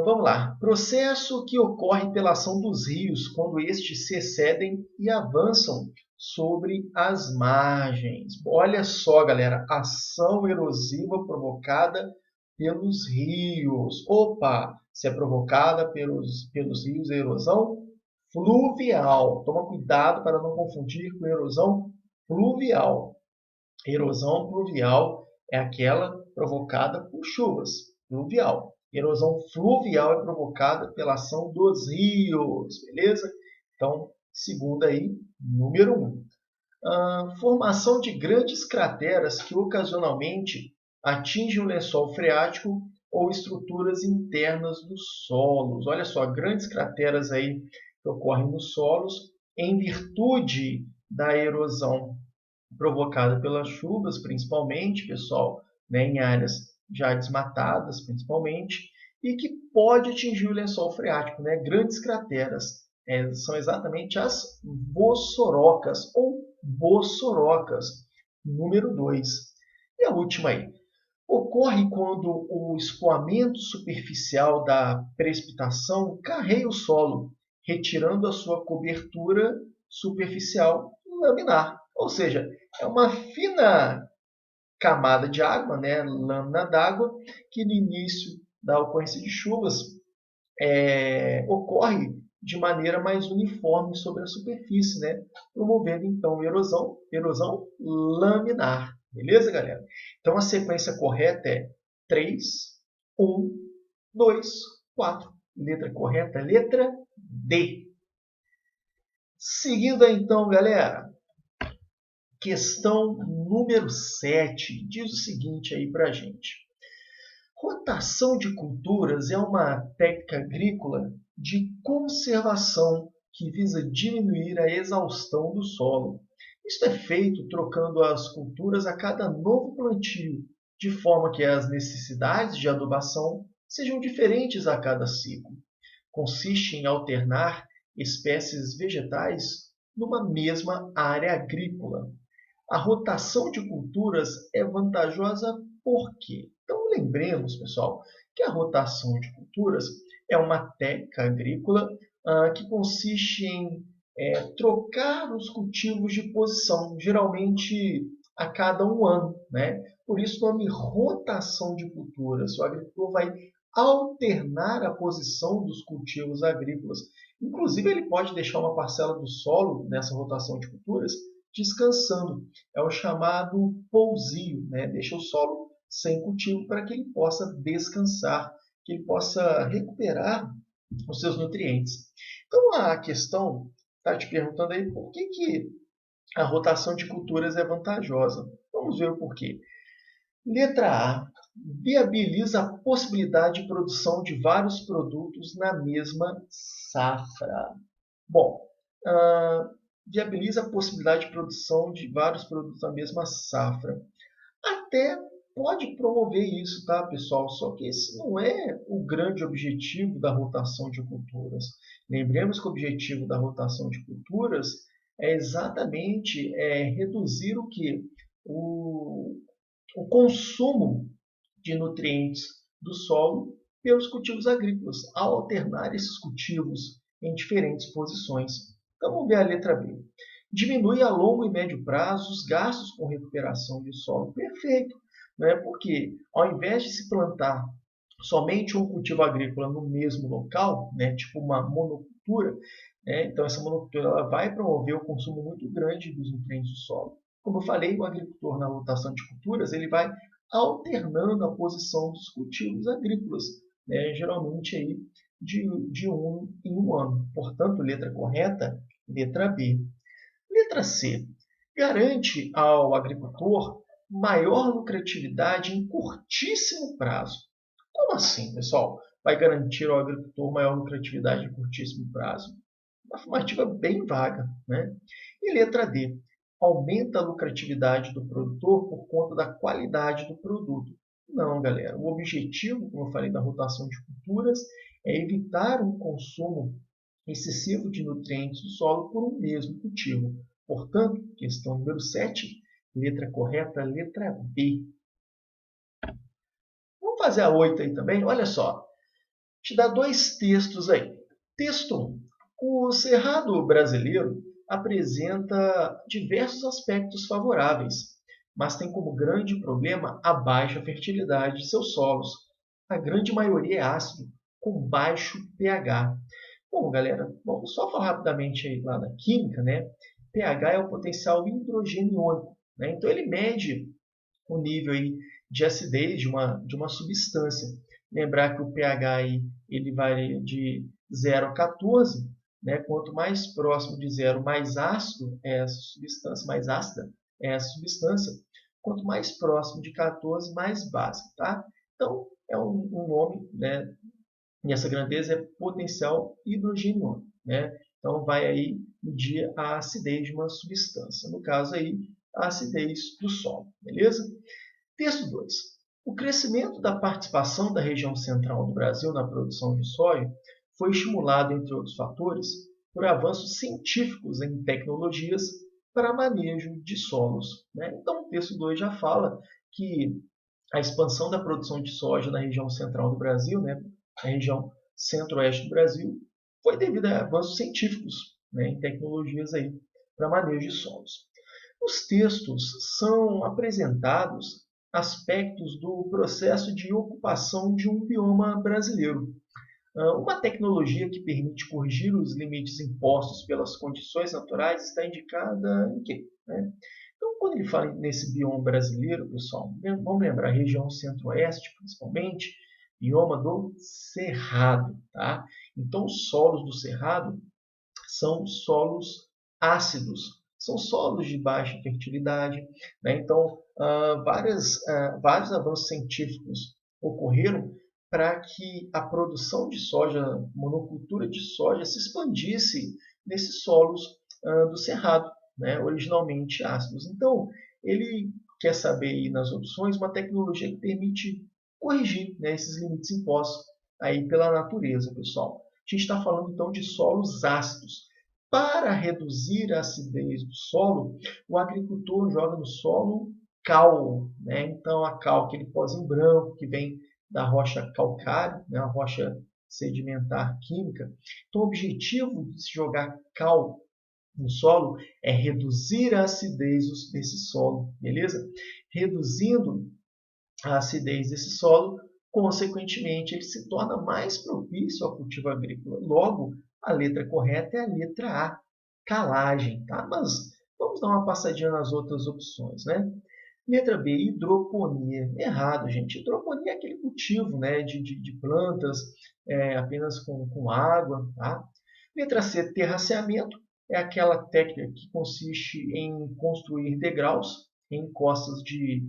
Vamos lá. Processo que ocorre pela ação dos rios quando estes se excedem e avançam sobre as margens. Olha só, galera, ação erosiva provocada pelos rios. Opa, se é provocada pelos rios, é erosão fluvial. Toma cuidado para não confundir com erosão fluvial. Erosão pluvial é aquela provocada por chuvas, fluvial. Erosão fluvial é provocada pela ação dos rios, beleza? Então, segunda aí, número 1. Formação de grandes crateras que ocasionalmente atingem o lençol freático ou estruturas internas dos solos. Olha só, grandes crateras aí que ocorrem nos solos em virtude da erosão provocada pelas chuvas, principalmente, pessoal, né, em áreas já desmatadas, principalmente, e que pode atingir o lençol freático, né? Grandes crateras. São exatamente as bossorocas ou bossorocas, número 2. E a última aí. Ocorre quando o escoamento superficial da precipitação carreia o solo, retirando a sua cobertura superficial laminar. Ou seja, é uma fina camada de água, né, lâmina d'água, que no início da ocorrência de chuvas ocorre de maneira mais uniforme sobre a superfície, né, promovendo então erosão laminar. Beleza, galera? Então a sequência correta é 3, 1, 2, 4. Letra correta, letra D. Seguindo então, galera, Questão número 7 diz o seguinte aí para a gente. Rotação de culturas é uma técnica agrícola de conservação que visa diminuir a exaustão do solo. Isto é feito trocando as culturas a cada novo plantio, de forma que as necessidades de adubação sejam diferentes a cada ciclo. Consiste em alternar espécies vegetais numa mesma área agrícola. A rotação de culturas é vantajosa por quê? Então, lembremos, pessoal, que a rotação de culturas é uma técnica agrícola que consiste em trocar os cultivos de posição, geralmente a cada um ano, né? Por isso, o nome rotação de culturas. O agricultor vai alternar a posição dos cultivos agrícolas. Inclusive, ele pode deixar uma parcela do solo nessa rotação de culturas descansando. É o chamado pousio, né? Deixa o solo sem cultivo para que ele possa descansar, que ele possa recuperar os seus nutrientes. Então, a questão está te perguntando aí por que a rotação de culturas é vantajosa. Vamos ver o porquê. Letra A. Viabiliza a possibilidade de produção de vários produtos na mesma safra. Bom, viabiliza a possibilidade de produção de vários produtos na mesma safra. Até pode promover isso, tá, pessoal? Só que esse não é o grande objetivo da rotação de culturas. Lembremos que o objetivo da rotação de culturas é exatamente reduzir o que? O consumo de nutrientes do solo pelos cultivos agrícolas, ao alternar esses cultivos em diferentes posições. Então, vamos ver a letra B. Diminui a longo e médio prazo os gastos com recuperação de solo. Perfeito, né? Porque ao invés de se plantar somente um cultivo agrícola no mesmo local, né? Tipo uma monocultura, né? Então essa monocultura ela vai promover o consumo muito grande dos nutrientes do solo. Como eu falei, o agricultor na rotação de culturas ele vai alternando a posição dos cultivos agrícolas, né? Geralmente aí de um em um ano. Portanto, letra correta, letra B. Letra C. Garante ao agricultor maior lucratividade em curtíssimo prazo. Como assim, pessoal? Vai garantir ao agricultor maior lucratividade em curtíssimo prazo? Uma afirmativa bem vaga, né? E letra D. Aumenta a lucratividade do produtor por conta da qualidade do produto. Não, galera. O objetivo, como eu falei, da rotação de culturas é evitar um consumo excessivo de nutrientes do solo por um mesmo cultivo. Portanto, questão número 7, letra correta, letra B. Vamos fazer a 8 aí também? Olha só, te dá dois textos aí. Texto 1. O cerrado brasileiro apresenta diversos aspectos favoráveis, mas tem como grande problema a baixa fertilidade de seus solos. A grande maioria é ácido, com baixo pH. Bom, galera, vamos só falar rapidamente aí lá da química, né? pH é o potencial hidrogênio, né? Então ele mede o nível aí de acidez de uma substância. Lembrar que o pH aí, ele varia de 0 a 14, né? Quanto mais próximo de 0, mais ácido é essa substância, mais ácida é essa substância. Quanto mais próximo de 14, mais básica, tá? Então, é um nome, né? E essa grandeza é potencial hidrogênio, né? Então, vai aí medir a acidez de uma substância. No caso aí, a acidez do solo, beleza? Texto 2. O crescimento da participação da região central do Brasil na produção de soja foi estimulado, entre outros fatores, por avanços científicos em tecnologias para manejo de solos, né? Então, o texto 2 já fala que a expansão da produção de soja na região central do Brasil, né, na região centro-oeste do Brasil, foi devido a avanços científicos, né, em tecnologias aí para manejo de solos. Nos textos são apresentados aspectos do processo de ocupação de um bioma brasileiro. Uma tecnologia que permite corrigir os limites impostos pelas condições naturais está indicada em quê? Né? Então, quando ele fala nesse bioma brasileiro, pessoal, vamos lembrar a região centro-oeste, principalmente, bioma do Cerrado. Tá? Então, os solos do Cerrado são solos ácidos, são solos de baixa fertilidade, né? Então, vários avanços científicos ocorreram para que a produção de soja, monocultura de soja, se expandisse nesses solos do cerrado, né? Originalmente ácidos. Então, ele quer saber aí nas opções uma tecnologia que permite corrigir, né, esses limites impostos aí pela natureza, pessoal. A gente está falando então de solos ácidos. Para reduzir a acidez do solo, o agricultor joga no solo cal, né? Então a cal, aquele pozinho branco que vem da rocha calcária, né? A rocha sedimentar química. Então o objetivo de se jogar cal no solo é reduzir a acidez desse solo, beleza? Reduzindo a acidez desse solo, consequentemente, ele se torna mais propício ao cultivo agrícola. Logo, a letra correta é a letra A, calagem. Tá? Mas vamos dar uma passadinha nas outras opções. Né? Letra B, hidroponia. Errado, gente. Hidroponia é aquele cultivo, né, de plantas apenas com água. Tá? Letra C, terraceamento. É aquela técnica que consiste em construir degraus em encostas de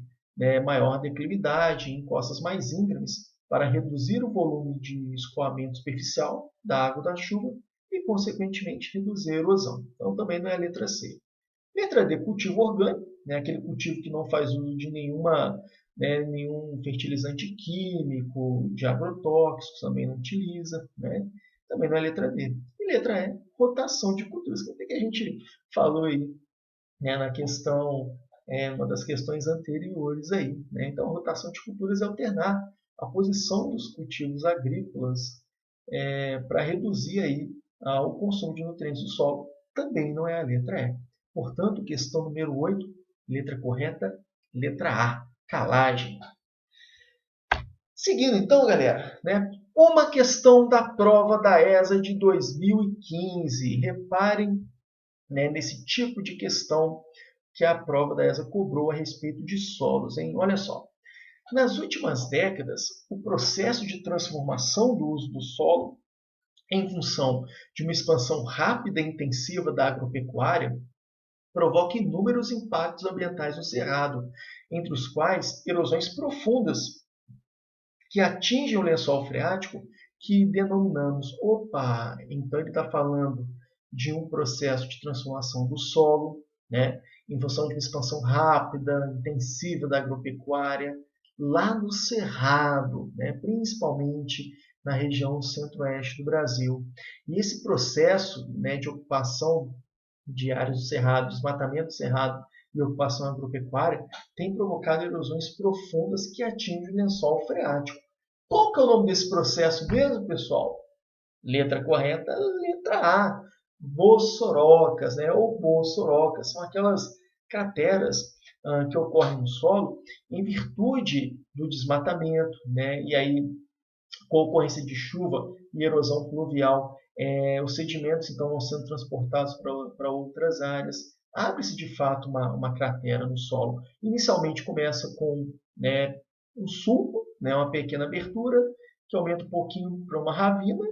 maior declividade, em encostas mais íngremes, para reduzir o volume de escoamento superficial da água da chuva e, consequentemente, reduzir a erosão. Então, também não é a letra C. Letra D, cultivo orgânico, né, aquele cultivo que não faz uso de nenhum fertilizante químico, de agrotóxicos, também não utiliza. Né? Também não é letra D. E letra E, rotação de culturas, que a gente falou aí, né, na questão, uma das questões anteriores aí. Né? Então, a rotação de culturas é alternar a posição dos cultivos agrícolas para reduzir aí o consumo de nutrientes do solo. Também não é a letra E. Portanto, questão número 8, letra correta, letra A, calagem. Seguindo então, galera, né, uma questão da prova da ESA de 2015. Reparem, né, nesse tipo de questão que a prova da ESA cobrou a respeito de solos. Hein? Olha só, nas últimas décadas, o processo de transformação do uso do solo em função de uma expansão rápida e intensiva da agropecuária provoca inúmeros impactos ambientais no cerrado, entre os quais erosões profundas que atingem o lençol freático, que denominamos, então ele está falando de um processo de transformação do solo, né, em função de uma expansão rápida, intensiva da agropecuária, lá no cerrado, né, principalmente na região centro-oeste do Brasil. E esse processo, né, de ocupação de áreas do cerrado, desmatamento do cerrado e ocupação agropecuária, tem provocado erosões profundas que atingem o lençol freático. Qual que é o nome desse processo mesmo, pessoal? Letra correta, letra A. Bossorocas, né? Ou bossorocas. São aquelas crateras que ocorrem no solo em virtude do desmatamento, né? E aí, com a ocorrência de chuva e erosão pluvial, os sedimentos então vão sendo transportados para outras áreas. Abre-se de fato uma cratera no solo. Inicialmente começa com um sulco, uma pequena abertura, que aumenta um pouquinho para uma ravina,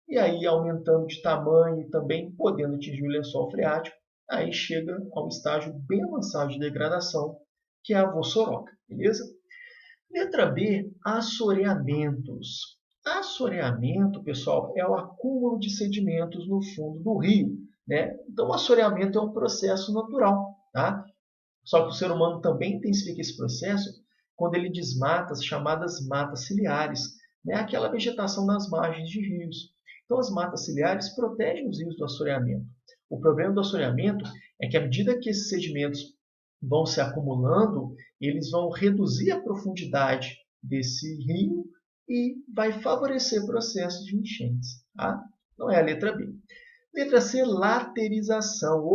e aí aumentando de tamanho e também podendo atingir o lençol freático, aí chega a um estágio bem avançado de degradação, que é a vossoroca, beleza? Letra B, assoreamentos. Assoreamento, pessoal, é o acúmulo de sedimentos no fundo do rio. Né? Então, o assoreamento é um processo natural. Tá? Só que o ser humano também intensifica esse processo quando ele desmata as chamadas matas ciliares, né? Aquela vegetação nas margens de rios. Então, as matas ciliares protegem os rios do assoreamento. O problema do assoreamento é que, à medida que esses sedimentos vão se acumulando, eles vão reduzir a profundidade desse rio e vai favorecer processos de enchentes. Tá? Não é a letra B. Letra C, laterização.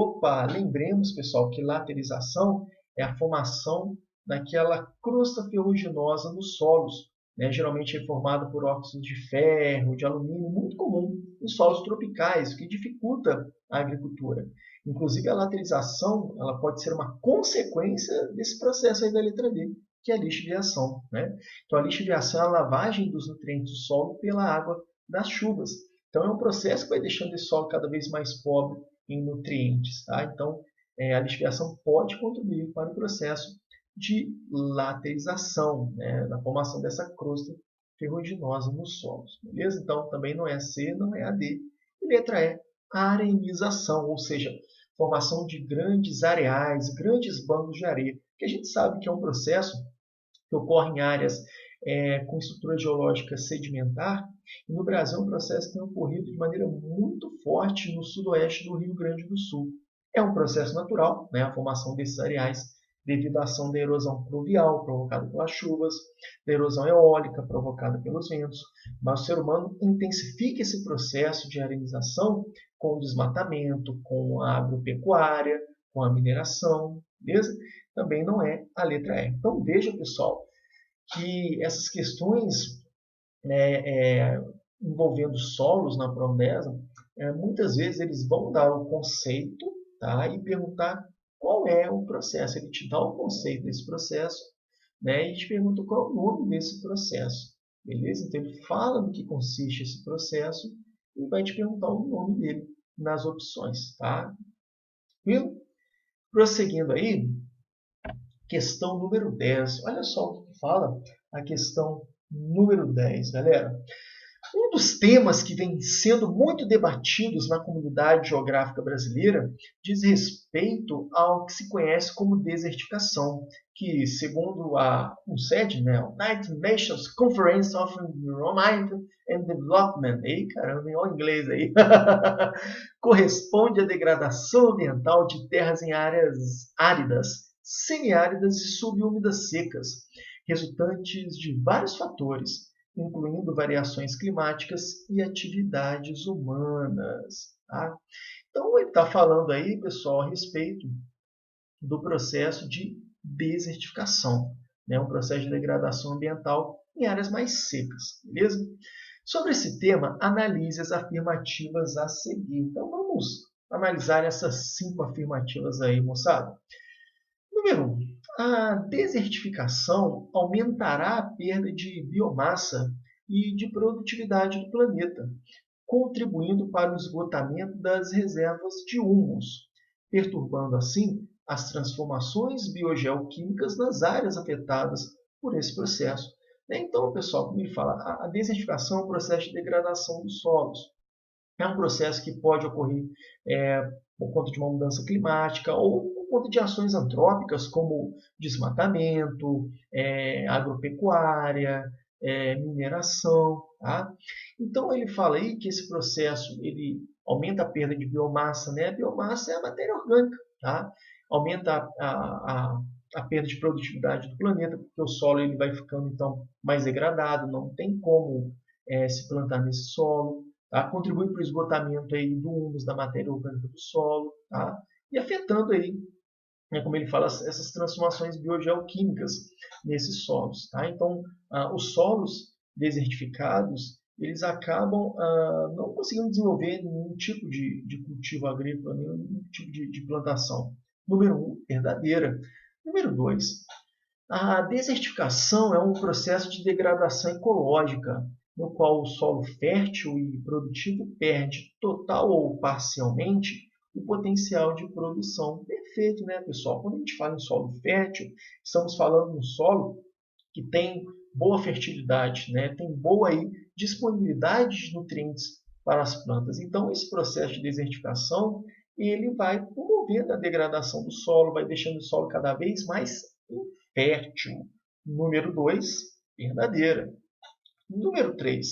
Lembremos, pessoal, que laterização é a formação daquela crosta ferruginosa nos solos, né? Geralmente é formada por óxidos de ferro, de alumínio, muito comum em solos tropicais, o que dificulta a agricultura. Inclusive, a laterização ela pode ser uma consequência desse processo aí da letra D, que é a lixiviação. Né? Então, a lixiviação é a lavagem dos nutrientes do solo pela água das chuvas. Então, é um processo que vai deixando esse solo cada vez mais pobre em nutrientes. Tá? Então, a lixiviação pode contribuir para o processo de laterização, né, da formação dessa crosta ferruginosa nos solos. Beleza? Então, também não é C, não é a D. E letra E, arenização, ou seja, formação de grandes areais, grandes bancos de areia, que a gente sabe que é um processo que ocorre em áreas com estrutura geológica sedimentar, e no Brasil é um processo que tem ocorrido de maneira muito forte no sudoeste do Rio Grande do Sul. É um processo natural, né, a formação desses areais, devido à ação da erosão pluvial provocada pelas chuvas, da erosão eólica provocada pelos ventos, mas o ser humano intensifica esse processo de arenização com o desmatamento, com a agropecuária, com a mineração, beleza? Também não é a letra E. Então veja, pessoal, que essas questões, né, envolvendo solos na promessa, muitas vezes eles vão dar o conceito, tá, e perguntar qual é o processo. Ele te dá o conceito desse processo, né, e te pergunta qual é o nome desse processo. Beleza? Então ele fala no que consiste esse processo e vai te perguntar o nome dele nas opções. Tá? Viu? Prosseguindo aí, questão número 10. Olha só o que fala a questão número 10, galera. Um dos temas que vem sendo muito debatidos na comunidade geográfica brasileira diz respeito ao que se conhece como desertificação, que, segundo a UNCED, né, United Nations Conference on Environment and Development, caramba, em inglês aí, corresponde à degradação ambiental de terras em áreas áridas, semiáridas e subúmidas secas, resultantes de vários fatores, incluindo variações climáticas e atividades humanas. Tá? Então, ele está falando aí, pessoal, a respeito do processo de desertificação, né? Um processo de degradação ambiental em áreas mais secas, beleza? Sobre esse tema, analise as afirmativas a seguir. Então, vamos analisar essas 5 afirmativas aí, moçada. Número 1. A desertificação aumentará a perda de biomassa e de produtividade do planeta, contribuindo para o esgotamento das reservas de humus, perturbando assim as transformações biogeoquímicas nas áreas afetadas por esse processo. Então, pessoal, como ele fala, a desertificação é um processo de degradação dos solos. É um processo que pode ocorrer por conta de uma mudança climática ou por conta de ações antrópicas como desmatamento, agropecuária, mineração. Tá? Então ele fala aí que esse processo ele aumenta a perda de biomassa, né? A biomassa é a matéria orgânica, tá? Aumenta a perda de produtividade do planeta, porque o solo ele vai ficando então mais degradado, não tem como se plantar nesse solo. Tá? Contribui para o esgotamento aí do humus, da matéria orgânica do solo, tá? E afetando aí, né, como ele fala, essas transformações biogeoquímicas nesses solos. Tá? Então, os solos desertificados, eles acabam não conseguindo desenvolver nenhum tipo de cultivo agrícola, nenhum tipo de plantação. Número 1, verdadeira. Número 2, a desertificação é um processo de degradação ecológica, no qual o solo fértil e produtivo perde total ou parcialmente o potencial de produção. Perfeito, né, pessoal? Quando a gente fala em solo fértil, estamos falando de um solo que tem boa fertilidade, né? Tem boa aí, disponibilidade de nutrientes para as plantas. Então, esse processo de desertificação ele vai promovendo a degradação do solo, vai deixando o solo cada vez mais infértil. Número 2, verdadeira. Número 3,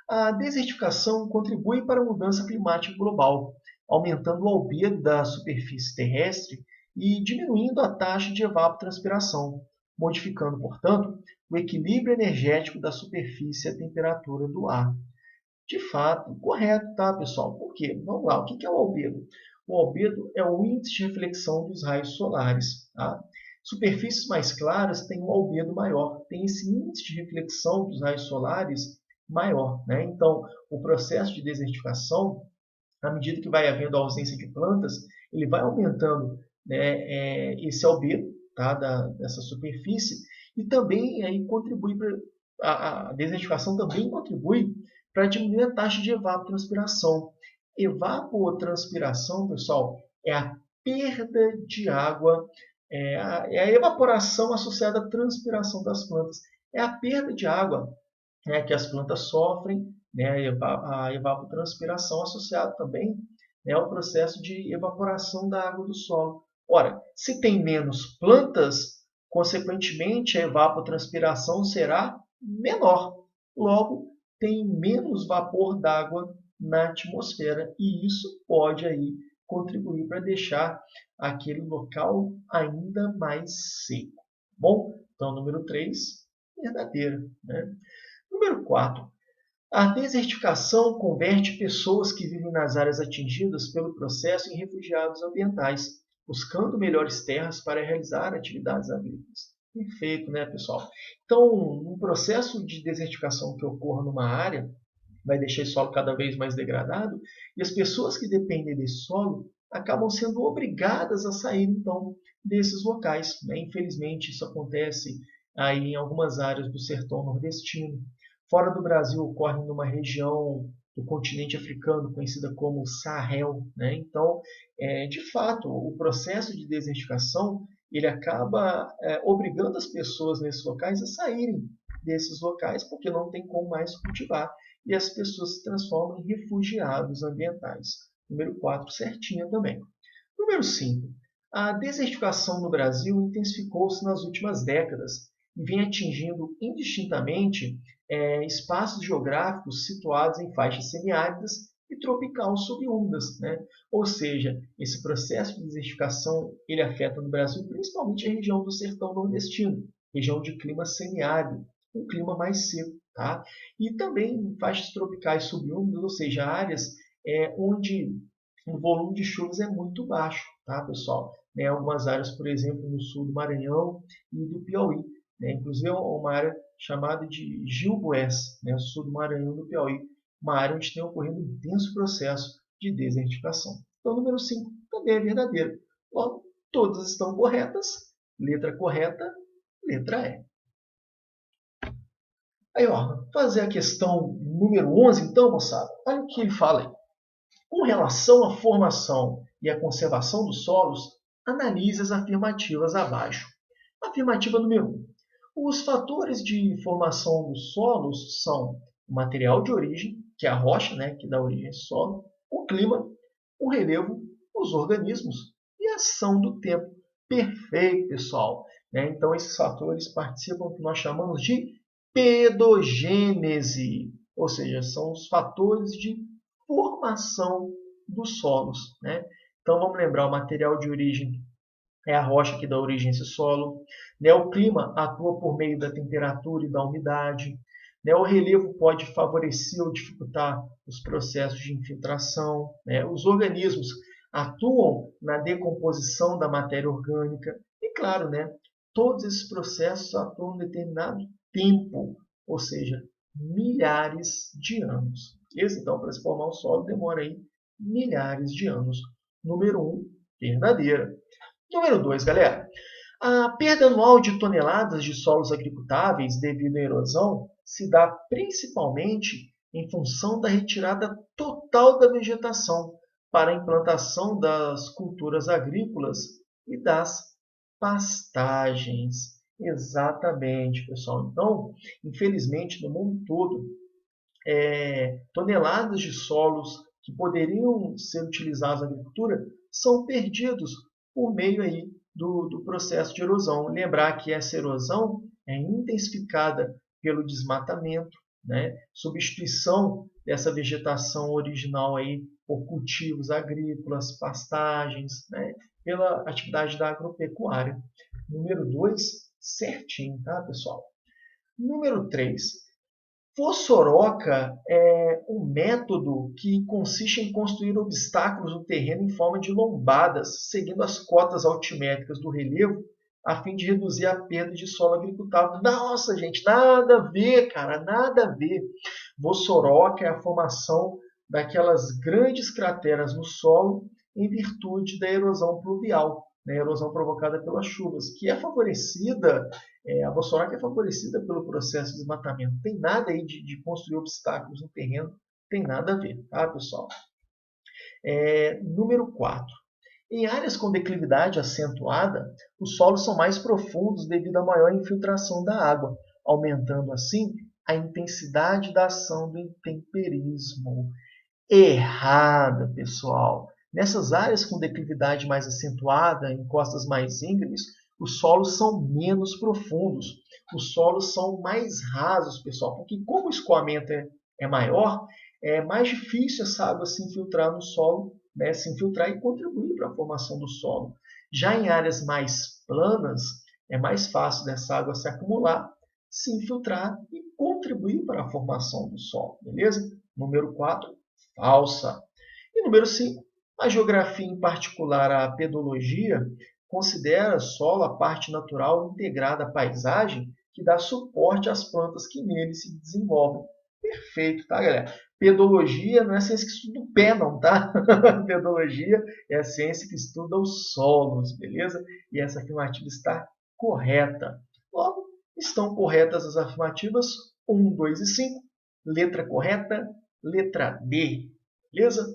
a desertificação contribui para a mudança climática global, aumentando o albedo da superfície terrestre e diminuindo a taxa de evapotranspiração, modificando, portanto, o equilíbrio energético da superfície e a temperatura do ar. De fato, correto, tá, pessoal? Por quê? Vamos lá, o que é o albedo? O albedo é o índice de reflexão dos raios solares. Tá? Superfícies mais claras têm um albedo maior, tem esse índice de reflexão dos raios solares maior. Né? Então, o processo de desertificação, à medida que vai havendo ausência de plantas, ele vai aumentando, né, esse albedo, tá, dessa superfície, e também aí contribui a desertificação também contribui para diminuir a taxa de evapotranspiração. Evapotranspiração, pessoal, é a perda de água, é a evaporação associada à transpiração das plantas. É a perda de água, né, que as plantas sofrem, né, a evapotranspiração associada também, né, ao processo de evaporação da água do solo. Ora, se tem menos plantas, consequentemente a evapotranspiração será menor. Logo, tem menos vapor d'água na atmosfera e isso pode aí contribuir para deixar aquele local ainda mais seco. Bom, então número 3, verdadeiro, né? Número 4. A desertificação converte pessoas que vivem nas áreas atingidas pelo processo em refugiados ambientais, buscando melhores terras para realizar atividades agrícolas. Perfeito, né, pessoal? Então, um processo de desertificação que ocorra numa área vai deixar esse solo cada vez mais degradado e as pessoas que dependem desse solo acabam sendo obrigadas a sair, então, desses locais, né? Infelizmente, isso acontece aí em algumas áreas do sertão nordestino. Fora do Brasil, ocorre numa região do continente africano, conhecida como Sahel, né? Então, de fato, o processo de desertificação ele acaba obrigando as pessoas nesses locais a saírem desses locais, porque não tem como mais cultivar, e as pessoas se transformam em refugiados ambientais. Número 4, certinha também. Número 5. A desertificação no Brasil intensificou-se nas últimas décadas e vem atingindo indistintamente espaços geográficos situados em faixas semiáridas e tropical subúmidas, né? Ou seja, esse processo de desertificação ele afeta no Brasil principalmente a região do sertão nordestino, região de clima semiárido, um clima mais seco, tá? E também em faixas tropicais subúmidas, ou seja, áreas onde o volume de chuvas é muito baixo, tá, pessoal? Né, algumas áreas, por exemplo, no sul do Maranhão e do Piauí, né? Inclusive uma área chamada de Gilboés, né, sul do Maranhão e do Piauí, uma área onde tem ocorrido um intenso processo de desertificação. Então, o número 5 também é verdadeiro. Logo, todas estão corretas. Letra correta, letra E. Aí, ó, fazer a questão número 11, então, moçada. Olha o que ele fala aí. Com relação à formação e à conservação dos solos, analise as afirmativas abaixo. Afirmativa número 1. Os fatores de formação dos solos são o material de origem, que é a rocha, né, que dá origem a esse solo, o clima, o relevo, os organismos e a ação do tempo. Perfeito, pessoal. Né? Então, esses fatores participam do que nós chamamos de pedogênese, ou seja, são os fatores de formação dos solos. Né? Então, vamos lembrar, o material de origem é a rocha que dá origem a esse solo. Né? O clima atua por meio da temperatura e da umidade. Né? O relevo pode favorecer ou dificultar os processos de infiltração. Né? Os organismos atuam na decomposição da matéria orgânica. E, claro, né? Todos esses processos atuam em determinado tempo, ou seja, milhares de anos. Esse, então, para se formar um solo, demora aí milhares de anos. Número 1, verdadeira. Número 2, galera. A perda anual de toneladas de solos agricultáveis devido à erosão se dá principalmente em função da retirada total da vegetação para a implantação das culturas agrícolas e das pastagens. Exatamente, pessoal. Então, infelizmente, no mundo todo, toneladas de solos que poderiam ser utilizados na agricultura são perdidos por meio aí do processo de erosão. Lembrar que essa erosão é intensificada pelo desmatamento, né? Substituição dessa vegetação original aí por cultivos agrícolas, pastagens, né? Pela atividade da agropecuária. Número 2, certinho, tá, pessoal? Número 3. Fossoroca é um método que consiste em construir obstáculos no terreno em forma de lombadas, seguindo as cotas altimétricas do relevo, a fim de reduzir a perda de solo agricultável. Nossa, gente, nada a ver, cara, nada a ver. Fossoroca é a formação daquelas grandes crateras no solo em virtude da erosão pluvial, né, erosão provocada pelas chuvas, que é favorecida. A Fossoroca é favorecida pelo processo de desmatamento. Não tem nada aí de construir obstáculos no terreno, tem nada a ver, tá, pessoal? Número 4. Em áreas com declividade acentuada, os solos são mais profundos devido à maior infiltração da água, aumentando assim a intensidade da ação do intemperismo. Errada, pessoal! Nessas áreas com declividade mais acentuada, em costas mais íngremes, os solos são menos profundos, os solos são mais rasos, pessoal, porque como o escoamento é maior, é mais difícil essa água se infiltrar no solo, né, se infiltrar e contribuir para a formação do solo. Já em áreas mais planas, é mais fácil dessa água se acumular, se infiltrar e contribuir para a formação do solo, beleza? Número 4, falsa. E número 5, a geografia, em particular a pedologia, considera solo a parte natural integrada à paisagem que dá suporte às plantas que nele se desenvolvem. Perfeito, tá, galera? Pedologia não é a ciência que estuda o pé, não, tá? Pedologia é a ciência que estuda os solos, beleza? E essa afirmativa está correta. Logo, estão corretas as afirmativas 1, 2 e 5. Letra correta, letra D. Beleza?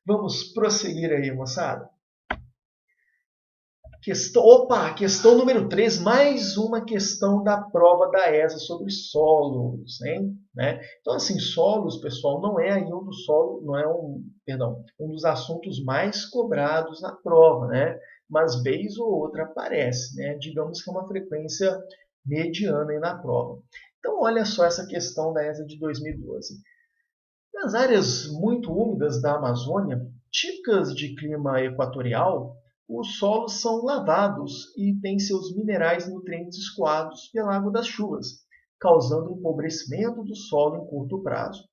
Vamos prosseguir aí, moçada. Questão número 3, mais uma questão da prova da ESA sobre solos, hein? Né? Então, assim, solos, pessoal, não é aí um dos assuntos mais cobrados na prova, né? Mas vez ou outra aparece, né? Digamos que é uma frequência mediana aí na prova. Então, olha só essa questão da ESA de 2012. Nas áreas muito úmidas da Amazônia, típicas de clima equatorial, os solos são lavados e têm seus minerais e nutrientes escoados pela água das chuvas, causando empobrecimento do solo em curto prazo.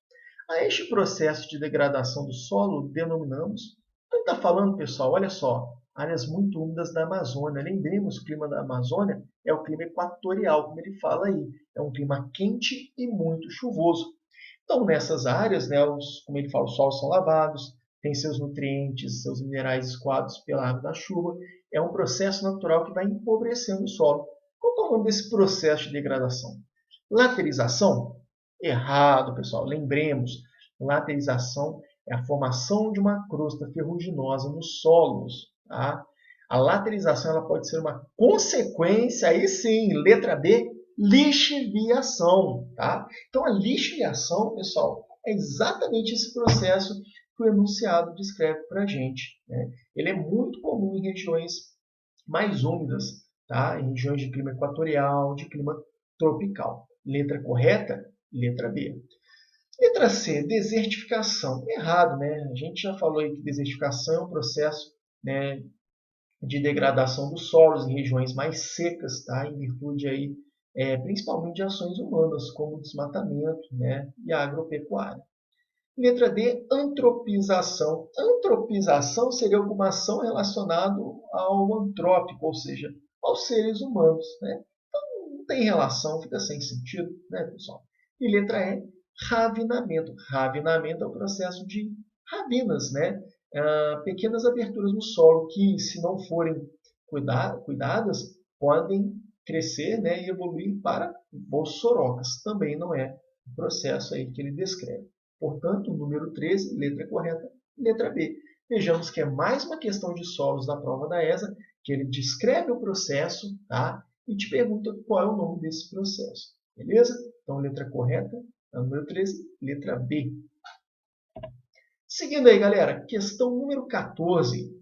A este processo de degradação do solo denominamos... Então, está falando, pessoal, olha só, áreas muito úmidas da Amazônia. Lembremos, o clima da Amazônia é o clima equatorial, como ele fala aí. É um clima quente e muito chuvoso. Então, nessas áreas, né, como ele fala, os solos são lavados, tem seus nutrientes, seus minerais escoados pela água da chuva. É um processo natural que vai empobrecendo o solo. Qual é o nome desse processo de degradação? Laterização? Errado, pessoal. Lembremos, laterização é a formação de uma crosta ferruginosa nos solos. Tá? A laterização ela pode ser uma consequência, aí sim, letra B, lixiviação. Tá? Então, a lixiviação, pessoal, é exatamente esse processo que o enunciado descreve para a gente. Né? Ele é muito comum em regiões mais úmidas, tá? Em regiões de clima equatorial, de clima tropical. Letra correta? Letra B. Letra C, desertificação. Errado, né? A gente já falou aí que desertificação é um processo, né, de degradação dos solos em regiões mais secas, tá? Em virtude aí, principalmente de ações humanas, como desmatamento, né, e agropecuária. Letra D, antropização. Antropização seria alguma ação relacionada ao antrópico, ou seja, aos seres humanos. Né? Então, não tem relação, fica sem sentido, né, pessoal? E letra E, ravinamento. Ravinamento é o processo de ravinas, né? Pequenas aberturas no solo que, se não forem cuidadas, podem crescer, né, e evoluir para bossorocas. Também não é o processo aí que ele descreve. Portanto, número 13, letra correta, letra B. Vejamos que é mais uma questão de solos da prova da ESA, que ele descreve o processo, tá? E te pergunta qual é o nome desse processo. Beleza? Então, letra correta, número 13, letra B. Seguindo aí, galera, questão número 14.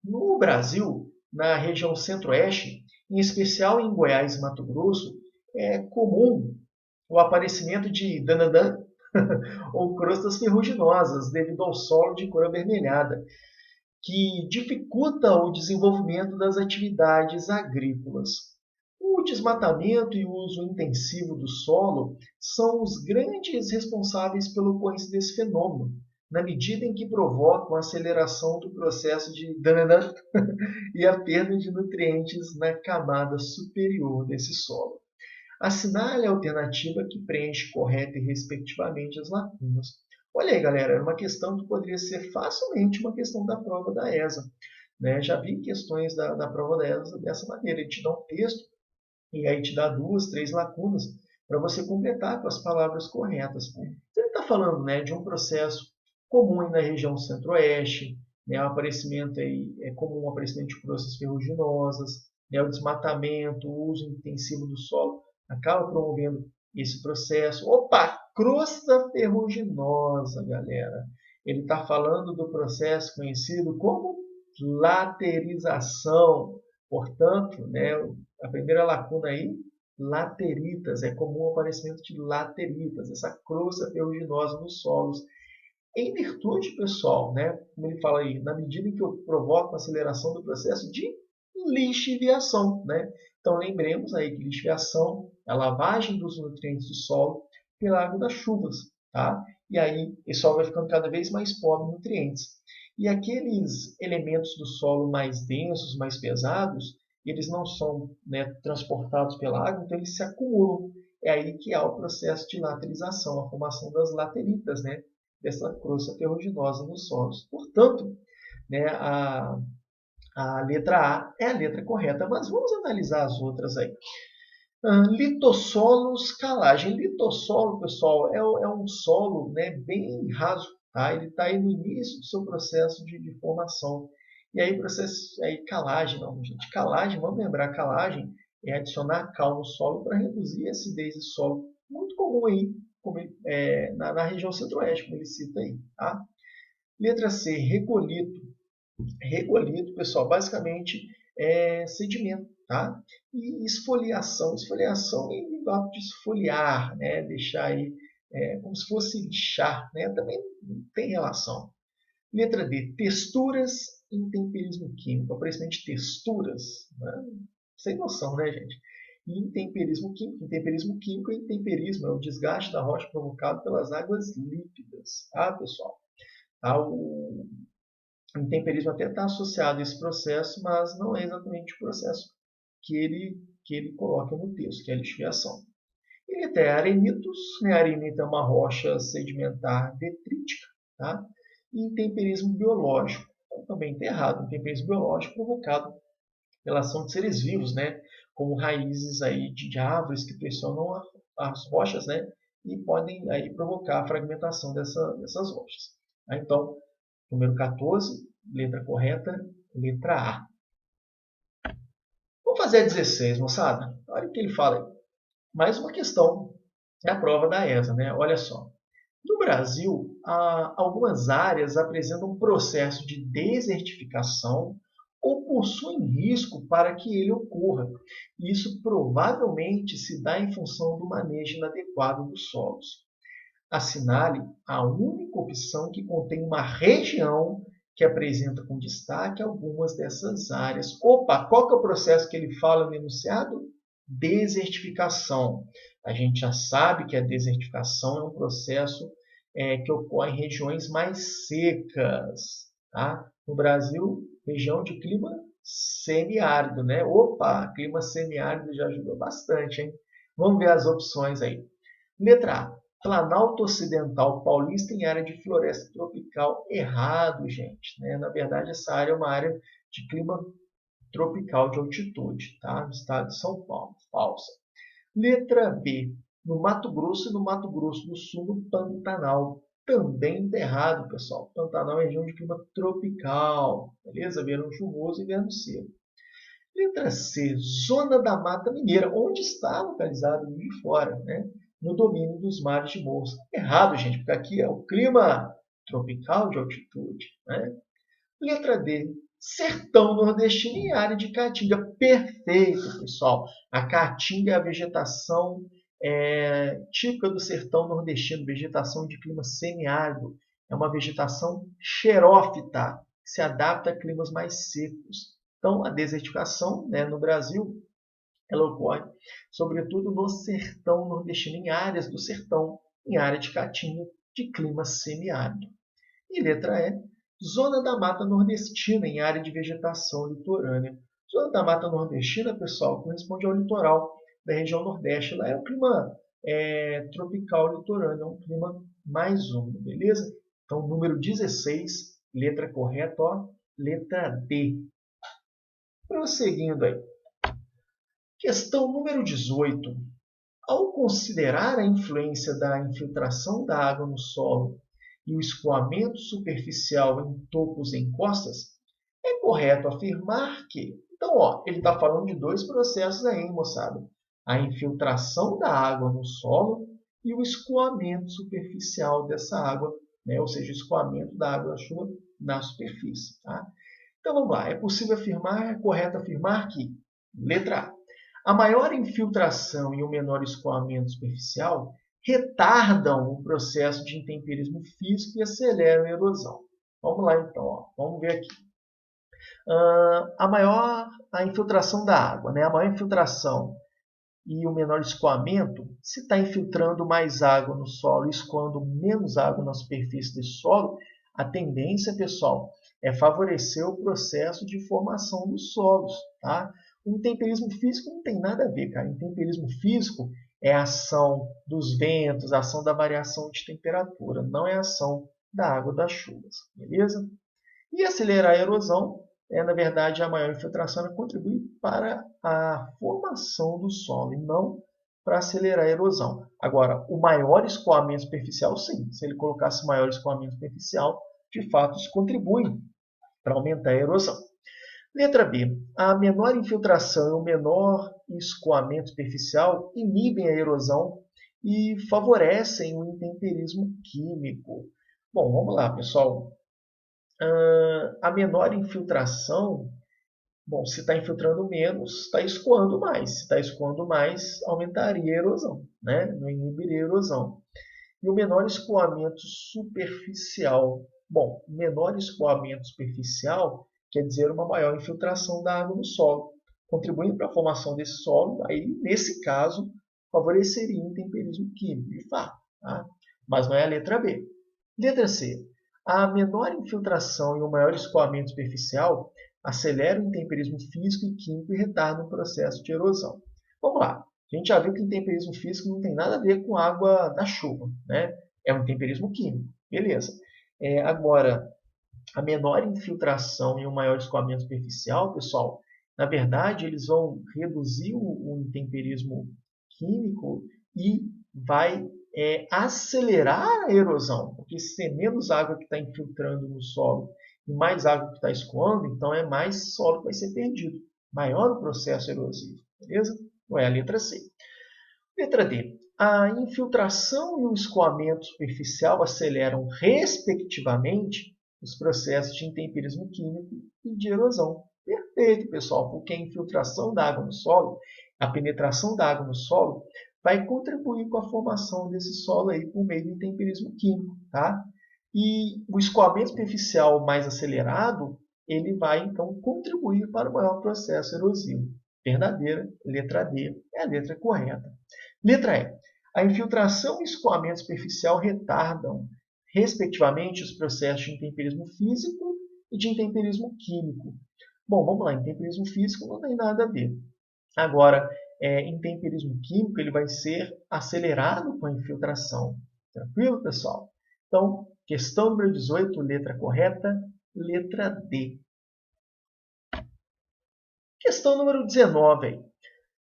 No Brasil, na região centro-oeste, em especial em Goiás e Mato Grosso, é comum o aparecimento de danadã, ou crostas ferruginosas devido ao solo de cor avermelhada, que dificulta o desenvolvimento das atividades agrícolas. O desmatamento e o uso intensivo do solo são os grandes responsáveis pela ocorrência desse fenômeno, na medida em que provocam a aceleração do processo de e a perda de nutrientes na camada superior desse solo. Assinale a alternativa que preenche correta e respectivamente as lacunas. Olha aí, galera, é uma questão que poderia ser facilmente uma questão da prova da ESA. Né? Já vi questões da prova da ESA dessa maneira. Ele te dá um texto e aí te dá 2, 3 lacunas para você completar com as palavras corretas. Então, ele está falando, né, de um processo comum na região centro-oeste, né? O aparecimento aí é comum, o aparecimento de crosta ferruginosas, né? O desmatamento, o uso intensivo do solo acaba promovendo esse processo. Opa, crosta ferruginosa, galera. Ele está falando do processo conhecido como laterização. Portanto, né, a primeira lacuna aí, lateritas, é comum o aparecimento de lateritas, essa crosta ferruginosa nos solos. Em virtude, pessoal, né, como ele fala aí, na medida em que eu provoco uma aceleração do processo de lixiviação, né? Então, lembremos aí que lixiviação é a lavagem dos nutrientes do solo pela água das chuvas, tá? E aí, esse solo vai ficando cada vez mais pobre em nutrientes. E aqueles elementos do solo mais densos, mais pesados, eles não são, né, transportados pela água, então eles se acumulam. É aí que há o processo de laterização, a formação das lateritas, né, dessa crosta ferruginosa nos solos. Portanto, né, a letra A é a letra correta, mas vamos analisar as outras aí. Litossolos, calagem. Litossolo, pessoal, é um solo, né, bem raso. Tá? Ele está aí no início do seu processo de formação. E aí, processo, aí calagem, não, gente. Calagem, vamos lembrar, calagem é adicionar cal no solo para reduzir a acidez do solo. Muito comum aí na região centro-oeste, como ele cita aí. Tá? Letra C, regolito. Regolito, pessoal, basicamente é sedimento, tá? E esfoliação. Esfoliação é o ato de esfoliar, né? Deixar aí como se fosse lixar, né? Também tem relação. Letra D, texturas e intemperismo químico. Aparentemente texturas, né? Sem noção, né, gente? E intemperismo químico. Intemperismo químico é intemperismo, é o desgaste da rocha provocado pelas águas líquidas, tá, pessoal? Tá, o intemperismo até está associado a esse processo, mas não é exatamente o processo que ele coloca no texto, que é a lixiviação. Ele até arenitos, né? A arenita é uma rocha sedimentar detrítica, tá? E intemperismo biológico, então, também está errado, intemperismo biológico provocado pela ação de seres vivos, né? Como raízes aí de árvores que pressionam as rochas, né? E podem aí provocar a fragmentação dessas rochas. Então, número 14, letra correta, letra A. Vamos fazer a 16, moçada. Olha o que ele fala aí. Mais uma questão da prova da ESA, né? Olha só. No Brasil, algumas áreas apresentam um processo de desertificação ou possuem risco para que ele ocorra. Isso provavelmente se dá em função do manejo inadequado dos solos. Assinale a única opção que contém uma região que apresenta com destaque algumas dessas áreas. Opa, qual que é o processo que ele fala no enunciado? Desertificação. A gente já sabe que a desertificação é um processo que ocorre em regiões mais secas. Tá? No Brasil, região de clima semiárido, né? Opa, clima semiárido já ajudou bastante, hein? Vamos ver as opções aí. Letra A. Planalto Ocidental Paulista em área de floresta tropical. Errado, gente. Né? Na verdade, essa área é uma área de clima tropical de altitude, tá? No estado de São Paulo. Falsa. Letra B. No Mato Grosso e no Mato Grosso do Sul, no Pantanal. Também está errado, pessoal. Pantanal é região de clima tropical. Beleza? Verão chuvoso e inverno seco. Letra C. Zona da Mata Mineira. Onde está localizado o Juiz de Fora, né? No domínio dos mares de Morros. Errado, gente, porque aqui é o clima tropical de altitude. Né? Letra D. Sertão nordestino em área de caatinga. Perfeito, pessoal. A caatinga é a vegetação típica do sertão nordestino, vegetação de clima semiárido. É uma vegetação xerófita, que se adapta a climas mais secos. Então, a desertificação, né, no Brasil, ela ocorre sobretudo no sertão nordestino, em áreas do sertão, em área de caatinga de clima semiárido. E letra E, zona da mata nordestina, em área de vegetação litorânea. Zona da mata nordestina, pessoal, corresponde ao litoral da região nordeste. Lá é o clima tropical litorâneo, é um clima mais úmido, beleza? Então, número 16, letra correta, ó, letra D. Prosseguindo aí. Questão número 18. Ao considerar a influência da infiltração da água no solo e o escoamento superficial em topos e encostas, é correto afirmar que... Então, ó, ele está falando de dois processos aí, moçada. A infiltração da água no solo e o escoamento superficial dessa água, né? Ou seja, o escoamento da água da chuva na superfície. Tá? Então, vamos lá. É possível afirmar, é correto afirmar que, letra A maior infiltração e o menor escoamento superficial retardam o processo de intemperismo físico e aceleram a erosão. Vamos lá, então. Ó. Vamos ver aqui. A infiltração da água, né? A maior infiltração e o menor escoamento, se está infiltrando mais água no solo e escoando menos água na superfície desse solo, a tendência, pessoal, é favorecer o processo de formação dos solos. Tá? O intemperismo físico não tem nada a ver, cara. O intemperismo físico é a ação dos ventos, a ação da variação de temperatura, não é a ação da água das chuvas. Beleza? E acelerar a erosão na verdade, a maior infiltração contribui para a formação do solo e não para acelerar a erosão. Agora, o maior escoamento superficial, sim. Se ele colocasse maior escoamento superficial, de fato, isso contribui para aumentar a erosão. Letra B. A menor infiltração e o menor escoamento superficial inibem a erosão e favorecem o intemperismo químico. Bom, vamos lá, pessoal. A menor infiltração, bom, se está infiltrando menos, está escoando mais. Se está escoando mais, aumentaria a erosão, né? Não inibiria a erosão. E o menor escoamento superficial. Bom, menor escoamento superficial quer dizer uma maior infiltração da água no solo, contribuindo para a formação desse solo. Aí, nesse caso, favoreceria o intemperismo químico, de fato. Tá? Mas não é a letra B. Letra C. A menor infiltração e o maior escoamento superficial aceleram o intemperismo físico e químico e retardam o processo de erosão. Vamos lá. A gente já viu que o intemperismo físico não tem nada a ver com água da chuva. Né? É um intemperismo químico. Beleza. Agora, a menor infiltração e o maior escoamento superficial, pessoal, na verdade, eles vão reduzir o intemperismo químico e vai acelerar a erosão, porque se tem menos água que está infiltrando no solo e mais água que está escoando, então é mais solo que vai ser perdido. Maior o processo erosivo, beleza? Não é a letra C. Letra D. A infiltração e o escoamento superficial aceleram, respectivamente, os processos de intemperismo químico e de erosão. Perfeito, pessoal, porque a infiltração da água no solo, a penetração da água no solo, vai contribuir com a formação desse solo aí por meio do intemperismo químico. Tá? E o escoamento superficial mais acelerado, ele vai, então, contribuir para o maior processo erosivo. Verdadeira, letra D é a letra correta. Letra E. A infiltração e escoamento superficial retardam, respectivamente, os processos de intemperismo físico e de intemperismo químico. Bom, vamos lá. Intemperismo físico não tem nada a ver. Agora, intemperismo químico ele vai ser acelerado com a infiltração. Tranquilo, pessoal? Então, questão número 18, letra correta, letra D. Questão número 19.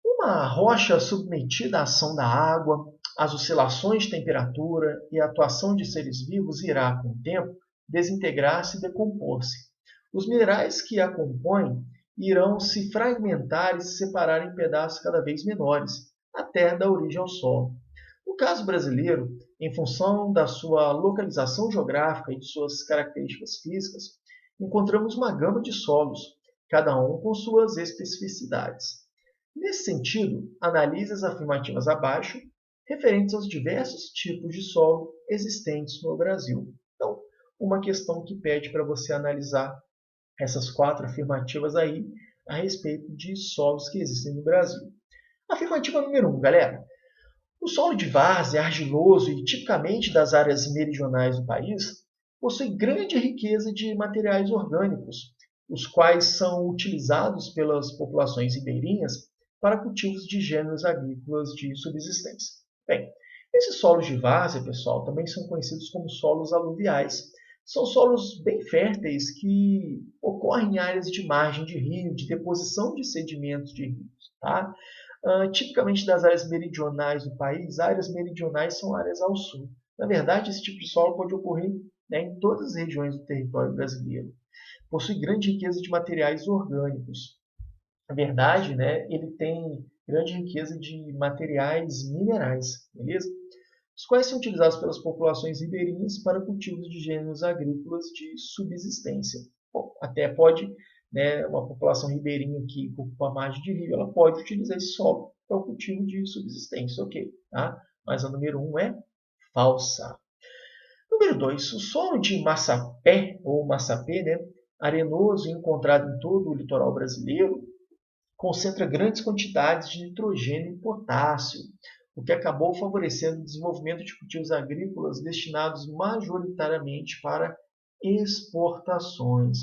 Uma rocha submetida à ação da água, às oscilações de temperatura e à atuação de seres vivos irá, com o tempo, desintegrar-se e decompor-se. Os minerais que a compõem irão se fragmentar e se separar em pedaços cada vez menores, até dar origem ao solo. No caso brasileiro, em função da sua localização geográfica e de suas características físicas, encontramos uma gama de solos, cada um com suas especificidades. Nesse sentido, analise as afirmativas abaixo, referentes aos diversos tipos de solo existentes no Brasil. Então, uma questão que pede para você analisar essas 4 afirmativas aí a respeito de solos que existem no Brasil. Afirmativa número 1, galera. O solo de várzea, argiloso e tipicamente das áreas meridionais do país, possui grande riqueza de materiais orgânicos, os quais são utilizados pelas populações ribeirinhas para cultivos de gêneros agrícolas de subsistência. Bem, esses solos de várzea, pessoal, também são conhecidos como solos aluviais. São solos bem férteis que ocorrem em áreas de margem de rio, de deposição de sedimentos de rios. Tá? Tipicamente das áreas meridionais do país, áreas meridionais são áreas ao sul. Na verdade, esse tipo de solo pode ocorrer, né, em todas as regiões do território brasileiro. Possui grande riqueza de materiais orgânicos. Na verdade, né, ele tem grande riqueza de materiais minerais, beleza? Os quais são utilizados pelas populações ribeirinhas para cultivos de gêneros agrícolas de subsistência. Bom, até pode, né, uma população ribeirinha que ocupa a margem de rio, ela pode utilizar esse solo para o cultivo de subsistência, ok? Tá? Mas a número 1 é falsa. Número 2, o solo de Massapé, ou Massapê, né, arenoso e encontrado em todo o litoral brasileiro, concentra grandes quantidades de nitrogênio e potássio, o que acabou favorecendo o desenvolvimento de cultivos agrícolas destinados majoritariamente para exportações.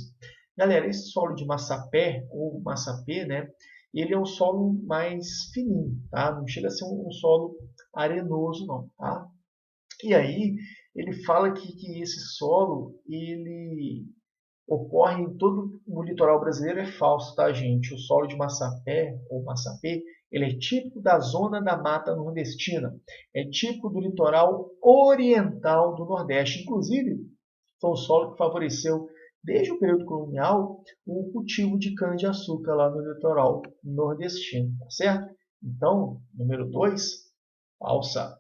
Galera, esse solo de Massapé, ou Massapê, né, ele é um solo mais fininho, tá? Não chega a ser um solo arenoso, não, tá? E aí, ele fala que esse solo, ele ocorre em todo o litoral brasileiro, é falso, tá, gente? O solo de Massapé, ou Massapê, ele é típico da zona da Mata Nordestina. É típico do litoral oriental do Nordeste. Inclusive, foi um solo que favoreceu, desde o período colonial, o cultivo de cana-de-açúcar lá no litoral nordestino, tá certo? Então, número 2, falsa.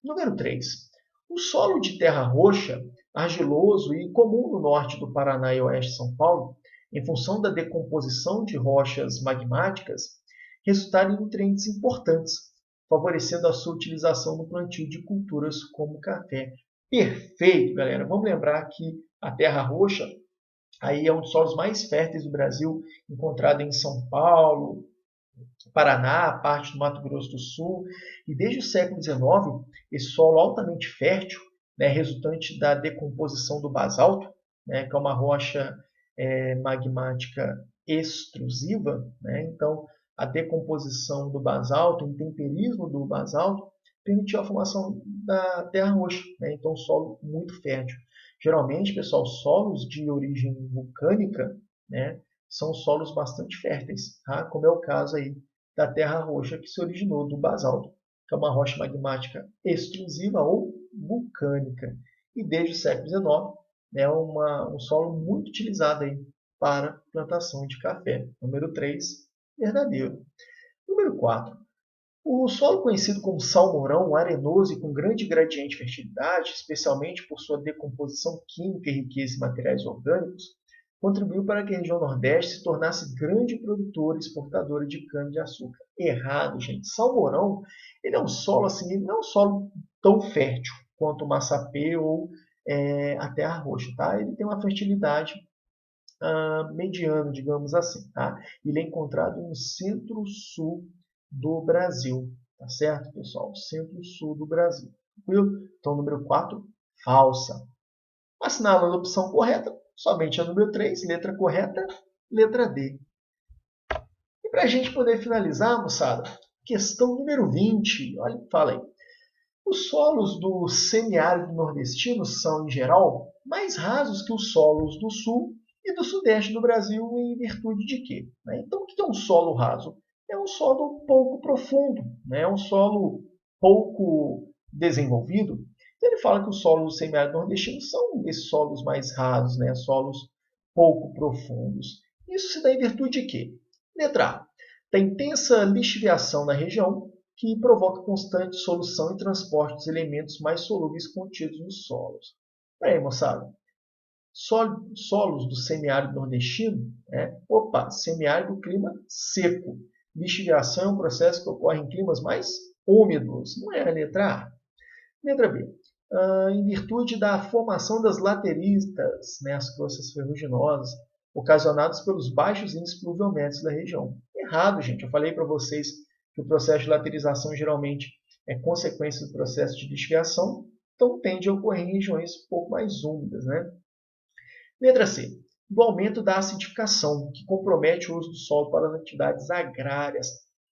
Número 3. O solo de terra roxa, argiloso e comum no norte do Paraná e oeste de São Paulo, em função da decomposição de rochas magmáticas, resultaram em nutrientes importantes, favorecendo a sua utilização no plantio de culturas como café. Perfeito, galera! Vamos lembrar que a terra roxa aí é um dos solos mais férteis do Brasil, encontrado em São Paulo, Paraná, parte do Mato Grosso do Sul, e desde o século XIX, esse solo altamente fértil, né, resultante da decomposição do basalto, né, que é uma rocha magmática extrusiva, né, então a decomposição do basalto, o temperismo do basalto, permitiu a formação da terra roxa, né, então solo muito fértil. Geralmente, pessoal, solos de origem vulcânica, né, são solos bastante férteis, tá? Como é o caso aí da terra roxa que se originou do basalto, que é uma rocha magmática extrusiva ou vulcânica. E desde o século XIX é um solo muito utilizado aí para plantação de café. Número 3, verdadeiro. Número 4. O solo conhecido como salmourão, arenoso e com grande gradiente de fertilidade, especialmente por sua decomposição química e riqueza em materiais orgânicos, contribuiu para que a região Nordeste se tornasse grande produtora e exportadora de cana-de-açúcar. Errado, gente. Salmourão, ele é um solo assim, ele não é um solo tão fértil quanto o Massapê ou a terra roxa, tá? Ele tem uma fertilidade mediana, digamos assim, tá? Ele é encontrado no centro-sul do Brasil, tá certo, pessoal? Centro-sul do Brasil. Tranquilo? Então, número 4, falsa. Assinalando a opção correta, somente a número 3, letra correta, letra D. E para a gente poder finalizar, moçada, questão número 20. Olha, fala aí. Os solos do semiárido nordestino são, em geral, mais rasos que os solos do sul e do sudeste do Brasil em virtude de quê? Então, o que é um solo raso? É um solo pouco profundo, né? É um solo pouco desenvolvido. Então, ele fala que os solos do semiárido nordestino são esses solos mais rasos, né? Solos pouco profundos. Isso se dá em virtude de quê? Letra A. Da intensa lixiviação na região, que provoca constante solução e transporte dos elementos mais solúveis contidos nos solos. Aí, moçada, solos do semiárido nordestino, semiárido, clima seco. Lixiviação é um processo que ocorre em climas mais úmidos. Não é a letra A. Letra B. Em virtude da formação das lateritas, né, as crossas ferruginosas, ocasionadas pelos baixos índices pluviométricos da região. Errado, gente. Eu falei para vocês que o processo de laterização geralmente é consequência do processo de lixiviação, então tende a ocorrer em regiões um pouco mais úmidas, né? Letra C. Do aumento da acidificação, que compromete o uso do solo para as atividades agrárias.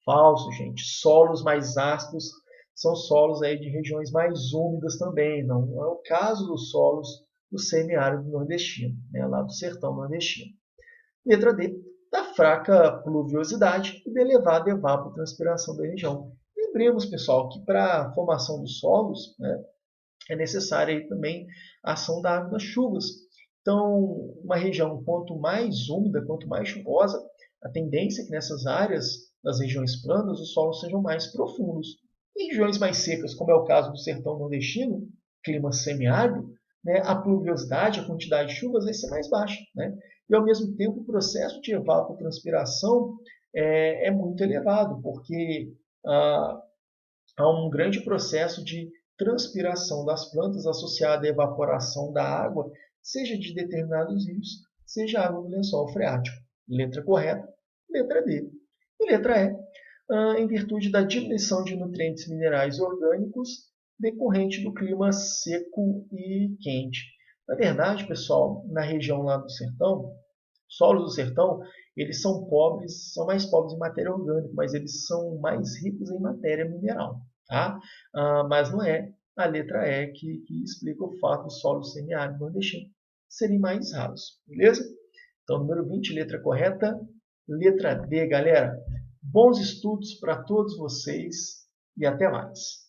Falso, gente. Solos mais ácidos são solos aí de regiões mais úmidas também. Não é o caso dos solos do semiárido nordestino, né, lá do sertão nordestino. Letra D. Da fraca pluviosidade e da elevada evapotranspiração da região. Lembremos, pessoal, que para a formação dos solos, né, é necessária aí também a ação da água das chuvas. Então, uma região quanto mais úmida, quanto mais chuvosa, a tendência é que nessas áreas, nas regiões planas, os solos sejam mais profundos. Em regiões mais secas, como é o caso do sertão nordestino, clima semiárido, né, a pluviosidade, a quantidade de chuvas vai ser mais baixa, né? E, ao mesmo tempo, o processo de evapotranspiração é muito elevado, porque há um grande processo de transpiração das plantas associada à evaporação da água, seja de determinados rios, seja água do lençol freático. Letra correta, letra D. E letra E, em virtude da diminuição de nutrientes minerais orgânicos decorrente do clima seco e quente. Na verdade, pessoal, na região lá do sertão, solos do sertão, eles são pobres, são mais pobres em matéria orgânica, mas eles são mais ricos em matéria mineral. Tá? Mas não é a letra E que explica o fato dos solos semiáridos nordestinos serem mais raros. Beleza? Então, número 20, letra correta, letra D, galera. Bons estudos para todos vocês e até mais.